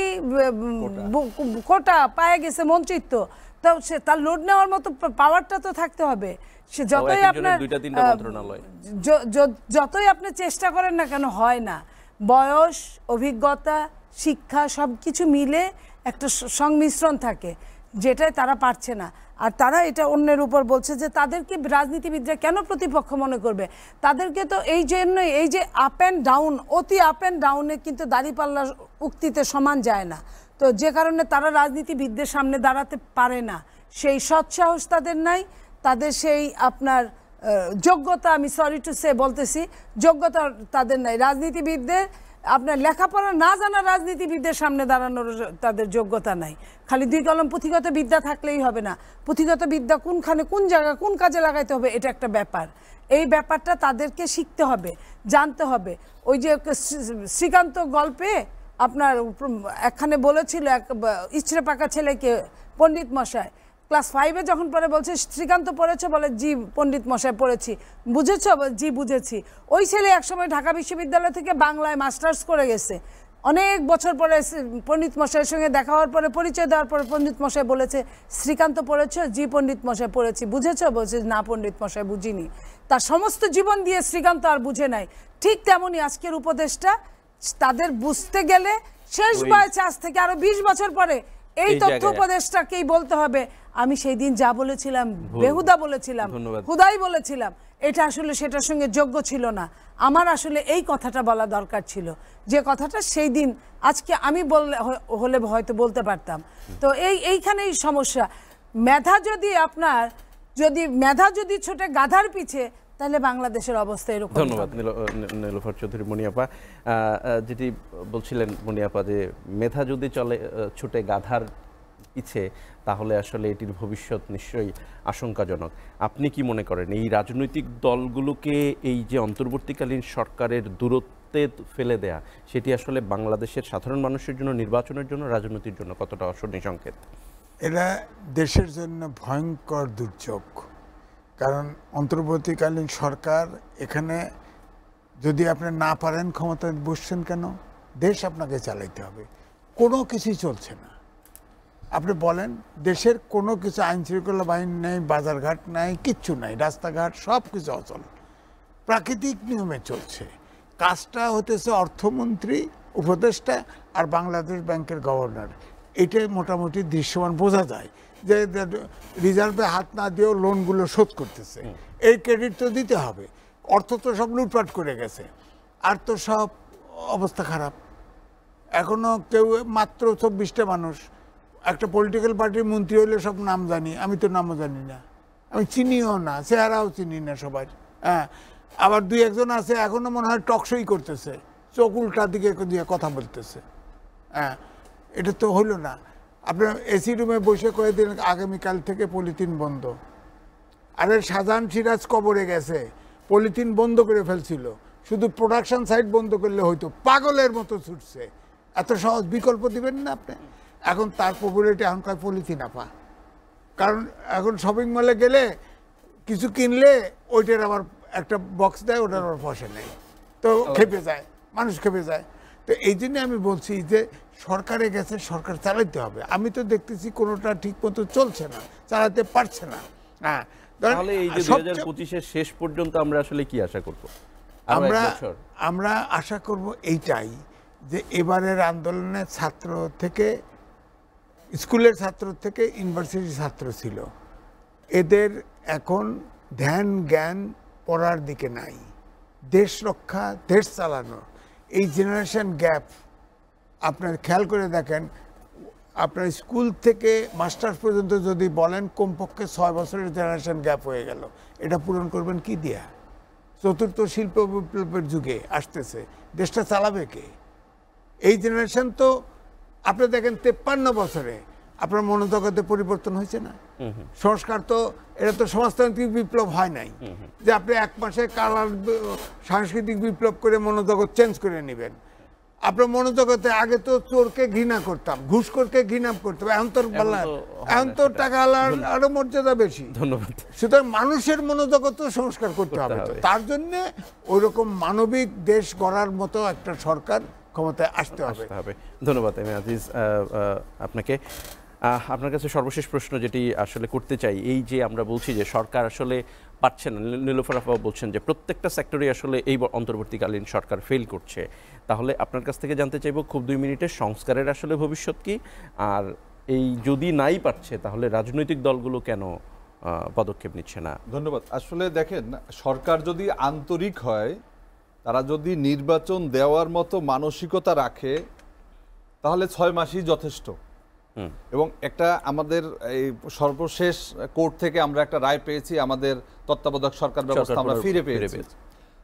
কোটা, পায়ে গেছে মন্ত্রিত্ব, তো সে তার লোড নেওয়ার মতো পাওয়ারটা তো থাকতে হবে। সে যতই আপনার যতই আপনি চেষ্টা করেন না কেন, হয় না। বয়স, অভিজ্ঞতা, শিক্ষা সব কিছু মিলে একটা সংমিশ্রণ থাকে, যেটাই তারা পারছে না। আর তারা এটা অন্যের উপর বলছে যে তাদেরকে রাজনীতিবিদরা কেন প্রতিপক্ষ মনে করবে। তাদেরকে তো এই জন্যই, এই যে আপ অ্যান্ড ডাউন, অতি আপ অ্যান্ড ডাউনে কিন্তু দাঁড়িপাল্লার উক্তিতে সমান যায় না, তো যে কারণে তারা রাজনীতিবিদদের সামনে দাঁড়াতে পারে না। সেই সৎসাহস তাদের নাই, তাদের সেই আপনার যোগ্যতা, আমি সরি টু সে বলতেছি, যোগ্যতা তাদের নাই। রাজনীতিবিদদের আপনার লেখাপড়া না জানা রাজনীতিবিদদের সামনে দাঁড়ানোর তাদের যোগ্যতা নাই। খালি দুই কলম পুঁথিগত বিদ্যা থাকলেই হবে না, পুঁথিগত বিদ্যা কোনখানে কোন জায়গায় কোন কাজে লাগাইতে হবে এটা একটা ব্যাপার। এই ব্যাপারটা তাদেরকে শিখতে হবে, জানতে হবে। ওই যে শ্রীকান্ত গল্পে আপনার একখানে বলেছিল এক ইচড়ে পাকা ছেলেকে পণ্ডিত মশাই, ক্লাস 5-এ যখন পড়ে বলছে শ্রীকান্ত পড়েছে, বলে জি পণ্ডিত মশাই পড়েছি। বুঝেছ? জি বুঝেছি। ওই ছেলে একসময় ঢাকা বিশ্ববিদ্যালয় থেকে বাংলায় মাস্টার্স করে গেছে। অনেক বছর পরে পণ্ডিত মশাইয়ের সঙ্গে দেখা হওয়ার পরে, পরিচয় দেওয়ার পরে পণ্ডিত মশাই বলেছে শ্রীকান্ত পড়েছ? জি পণ্ডিত মশাই পড়েছি। বুঝেছ? বলছে না পণ্ডিত মশাই বুঝিনি। তার সমস্ত জীবন দিয়ে শ্রীকান্ত আর বুঝে নাই। ঠিক তেমনই আজকের উপদেশটা তাদের বুঝতে গেলে শেষ বয়স আজ থেকে আরো 20 বছর পরে এই তথ্য উপদেশটাকেই বলতে হবে আমি সেই দিন যা বলেছিলাম বেহুদা বলেছিলাম, হুদাই বলেছিলাম, এটা আসলে সেটার সঙ্গে যোগ্য ছিল না। আমার আসলে এই কথাটা বলা দরকার ছিল, যে কথাটা সেই দিন আজকে আমি বললে হলে হয়তো বলতে পারতাম। তো এইখানেই সমস্যা। মেধা যদি আপনার মেধা যদি ছোটে গাধার পিছে, তাহলে বাংলাদেশের অবস্থা এরকম। ধন্যবাদ নীলুফার চৌধুরী। মনিয়াপা, যেটি বলছিলেন মনিয়াপা, যে মেধা যদি ছুটে গাধার পিছে, তাহলে আসলে এটির ভবিষ্যৎ নিশ্চয়ই আশঙ্কাজনক। আপনি কি মনে করেন এই রাজনৈতিক দলগুলোকে এই যে অন্তর্বর্তীকালীন সরকারের দূরত্বে ফেলে দেয়া, সেটি আসলে বাংলাদেশের সাধারণ মানুষের জন্য, নির্বাচনের জন্য, রাজনীতির জন্য কতটা অশনি সংকেত? এরা দেশের জন্য ভয়ঙ্কর দুর্যোগ। কারণ অন্তর্বর্তীকালীন সরকার, এখানে যদি আপনি না পারেন ক্ষমতায় বসছেন কেন? দেশ আপনাকে চালাইতে হবে, কোনো কিছুই চলছে না। আপনি বলেন দেশের কোনো কিছু, আইন শৃঙ্খলা বাহিনী নেই, বাজারঘাট নাই, কিচ্ছু নাই, রাস্তাঘাট সব কিছু অচল, প্রাকৃতিক নিয়মে চলছে। কাজটা হতেছে অর্থমন্ত্রী, উপদেষ্টা আর বাংলাদেশ ব্যাংকের গভর্নর। এটাই মোটামুটি দৃশ্যমান বোঝা যায় যে রিজার্ভে হাত না দিয়েও লোনগুলো শোধ করতেছে। এই ক্রেডিট তো দিতে হবে। অর্থ তো সব লুটপাট করে গেছে, আর তো সব অবস্থা খারাপ। এখনো কেউ, মাত্র 24টা মানুষ, একটা পলিটিক্যাল পার্টির মন্ত্রী হলে সব নাম জানি, আমি তো নামও জানি না, আমি চিনিও না, চেহারাও চিনি না সবাই। হ্যাঁ, আবার 2-1জন আছে এখনো মনে হয় টকশই করতেছে, চোখ উল্টা দিকে দিয়ে কথা বলতেছে। হ্যাঁ, এটা তো হলো না। আপনার এসি রুমে বসে কয়ে দিন আগামীকাল থেকে পলিথিন বন্ধ। আরে শাহজাহান সিরাজ কবরে গেছে, পলিথিন বন্ধ করে ফেলছিল, শুধু প্রোডাকশন সাইট বন্ধ করলে হয়তো। পাগলের মতো ছুটছে, এত সহজ বিকল্প দিবেন না আপনি। এখন তার পপুলারিটি এখনকার পলিথিন আপা। কারণ এখন শপিং মলে গেলে কিছু কিনলে ওইটার আবার একটা বক্স দেয়, ওটার আবার পয়সা নেই, তো খেপে যায়, মানুষ খেপে যায়। তো এই জন্য আমি বলছি যে সরকারে গেছে, সরকার চালাইতে হবে। আমি তো দেখতেছি কোনোটা ঠিক মতো চলছে না, চালাতে পারছে না। হ্যাঁ, তাহলে এই যে 2025-এর শেষ পর্যন্ত আমরা আসলে কি আশা করব? আমরা আশা করব এইটাই, যে এবারের আন্দোলনে ছাত্র থেকে, স্কুলের ছাত্র থেকে ইউনিভার্সিটির ছাত্র ছিল, এদের এখন ধ্যান জ্ঞান পড়ার দিকে নাই। দেশ রক্ষা, দেশ চালানো, এই জেনারেশন গ্যাপ আপনার খেয়াল করে দেখেন। আপনার স্কুল থেকে মাস্টার্স পর্যন্ত যদি বলেন, কমপক্ষে 6 বছরের জেনারেশন গ্যাপ হয়ে গেল। এটা পূরণ করবেন কি দিয়া? চতুর্থ শিল্প বিপ্লবের যুগে আসতেছে, দেশটা চালাবে কে? এই জেনারেশন তো আপনি দেখেন 53 বছরে আপনার মনোজগতে পরিবর্তন হয়েছে না। সংস্কার তো এটা তো সমাজতান্ত্রিক বিপ্লব হয় নাই যে আপনি এক মাসে কালার সাংস্কৃতিক বিপ্লব করে মনোজগৎ চেঞ্জ করে নেবেন। আপনার মনোজগতে আগে তো চোরকে ঘৃণা করতাম, ঘুষখোরকে ঘৃণা করতাম, এখন তো টাকা আরো মর্যাদা বেশি। ধন্যবাদ। সুতরাং মানুষের মনোজগত সংস্কার করতে হবে। তার জন্য ওইরকম মানবিক দেশ গড়ার মতো একটা সরকার ক্ষমতায় আসতে হবে। ধন্যবাদ এম এ আজিজ আপনাকে। আপনার কাছে সর্বশেষ প্রশ্ন যেটি আসলে করতে চাই, এই যে আমরা বলছি যে সরকার আসলে পারছে না, নীলুফার আফা বলছেন যে প্রত্যেকটা সেক্টরে আসলে এই অন্তর্বর্তীকালীন সরকার ফেল করছে, তাহলে আপনার কাছ থেকে জানতে চাইব খুব 2 মিনিটে সংস্কারের আসলে ভবিষ্যৎ কি, আর এই যদি নাই পারছে তাহলে রাজনৈতিক দলগুলো কেন পদক্ষেপ নিচ্ছে না? ধন্যবাদ। আসলে দেখেন, সরকার যদি আন্তরিক হয়, তারা যদি নির্বাচন দেওয়ার মতো মানসিকতা রাখে, তাহলে 6 মাসই যথেষ্ট। এবং একটা আমাদের এই সর্বশেষ কোর্ট থেকে আমরা একটা রায় পেয়েছি, আমাদের তত্ত্বাবধায়ক সরকার ব্যবস্থা আমরা ফিরে পেয়েছি।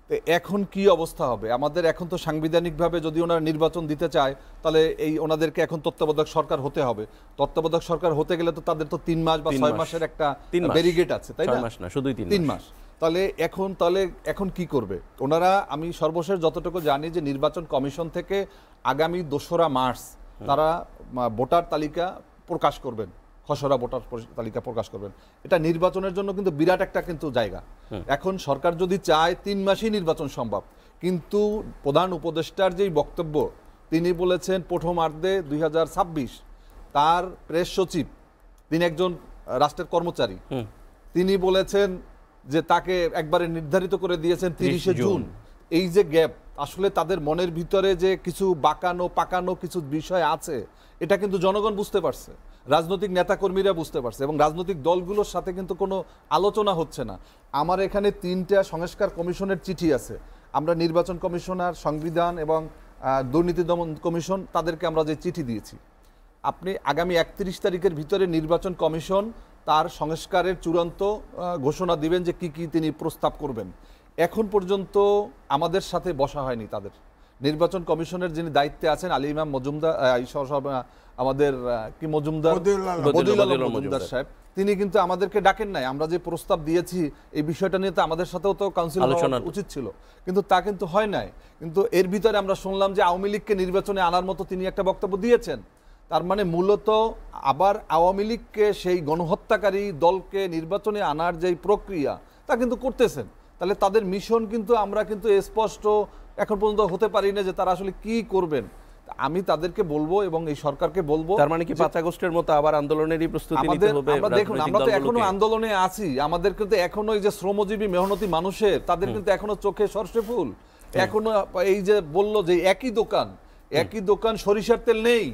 তো এখন কি অবস্থা হবে আমাদের? এখন তো সাংবিধানিকভাবে যদি ওনারা নির্বাচন দিতে চায়, তাহলে এই ওনাদেরকে এখন তত্ত্বাবধায়ক সরকার হতে হবে। তত্ত্বাবধায়ক সরকার হতে গেলে তো তাদের তো 3 মাস বা 6 মাসের একটা ব্যারিগেট আছে, তাই না? 6 মাস না, শুধুই 3 মাস। তাহলে এখন কি করবে ওনারা? আমি সর্বশেষ যতটুকু জানি যে নির্বাচন কমিশন থেকে আগামী 2রা মার্চ তারা ভোটার তালিকা প্রকাশ করবেন, খসড়া ভোটার তালিকা প্রকাশ করবেন। এটা নির্বাচনের জন্য কিন্তু বিরাট একটা কিন্তু জায়গা। এখন সরকার যদি চায় 3 মাসই নির্বাচন সম্ভব, কিন্তু প্রধান উপদেষ্টার যেই বক্তব্য, তিনি বলেছেন প্রথমার্ধে 2026। তার প্রেস সচিব, তিনি একজন রাষ্ট্রের কর্মচারী, তিনি বলেছেন যে তাকে একবারে নির্ধারিত করে দিয়েছেন 30শে জুন। এই যে গ্যাপ, আসলে তাদের মনের ভিতরে যে কিছু পাকানো কিছু বিষয় আছে, এটা কিন্তু জনগণ বুঝতে পারছে, রাজনৈতিক নেতাকর্মীরা বুঝতে পারছে, এবং রাজনৈতিক দলগুলোর সাথে কিন্তু কোনো আলোচনা হচ্ছে না। আমার এখানে 3টা সংস্কার কমিশনের চিঠি আছে। আমরা নির্বাচন কমিশনার, সংবিধান এবং দুর্নীতি দমন কমিশন, তাদেরকে আমরা যে চিঠি দিয়েছি, আপনি আগামী 31 তারিখের ভিতরে নির্বাচন কমিশন তার সংস্কারের চূড়ান্ত ঘোষণা দিবেন যে কি কি তিনি প্রস্তাব করবেন। এখন পর্যন্ত আমাদের সাথে বসা হয়নি তাদের। নির্বাচন কমিশনের যিনি দায়িত্বে আছেন আলী ইমাম মজুমদার, আমাদের কি মজুমদার সাহেব, তিনি কিন্তু আমাদেরকে ডাকেন নাই। আমরা যে প্রস্তাব দিয়েছি এই বিষয়টা নিয়ে তো আমাদের সাথেও তো কাউন্সিল আলোচনা উচিত ছিল, কিন্তু তা কিন্তু হয় নাই। কিন্তু এর ভিতরে আমরা শুনলাম যে আওয়ামী লীগকে নির্বাচনে আনার মতো তিনি একটা বক্তব্য দিয়েছেন। তার মানে মূলত আবার আওয়ামী লীগকে, সেই গণহত্যাকারী দলকে নির্বাচনে আনার যেই প্রক্রিয়া, তা কিন্তু করতেছেন। তাহলে তাদের মিশন কিন্তু আমরা কিন্তু স্পষ্ট এখন পর্যন্ত হতে পারি না যে তারা আসলে কি করবেন। আমি তাদেরকে বলবো এবং এই সরকারকে বলবো, তার মানে কি 5 আগস্টের মতো আবার আন্দোলনেরই প্রস্তুতি নিতে হবে? দেখুন, আমরা তো এখনো আন্দোলনে আছি। আমাদের কিন্তু এখনো এই যে শ্রমজীবী মেহনতি মানুষের, তাদের কিন্তু এখনো চোখে সর্ষে ফুল। এখনো এই যে বললো যে একই দোকান সরিষার তেল নেই,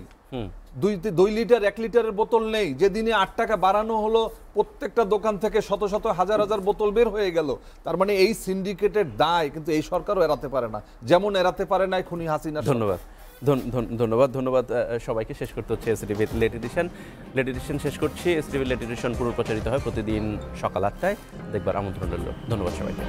2 লিটার 1 লিটারের বোতল নেই। যেদিনে 8 টাকা বাড়ানো হলো, প্রত্যেকটা দোকান থেকে শত শত হাজার বোতল বের হয়ে গেল। তার মানে এই সিন্ডিকেটের দায় কিন্তু এই সরকারও এড়াতে পারে না, যেমন এড়াতে পারে না খুনি হাসিনা। ধন্যবাদ সবাইকে। শেষ করতে হচ্ছে এসটিভি লেট এডিশন শেষ করছি। এসটিভি লেট এডিশন পুনঃপ্রচারিত হয় প্রতিদিন সকাল 8টায়, দেখবার আমন্ত্রণ রইল। ধন্যবাদ সবাইকে।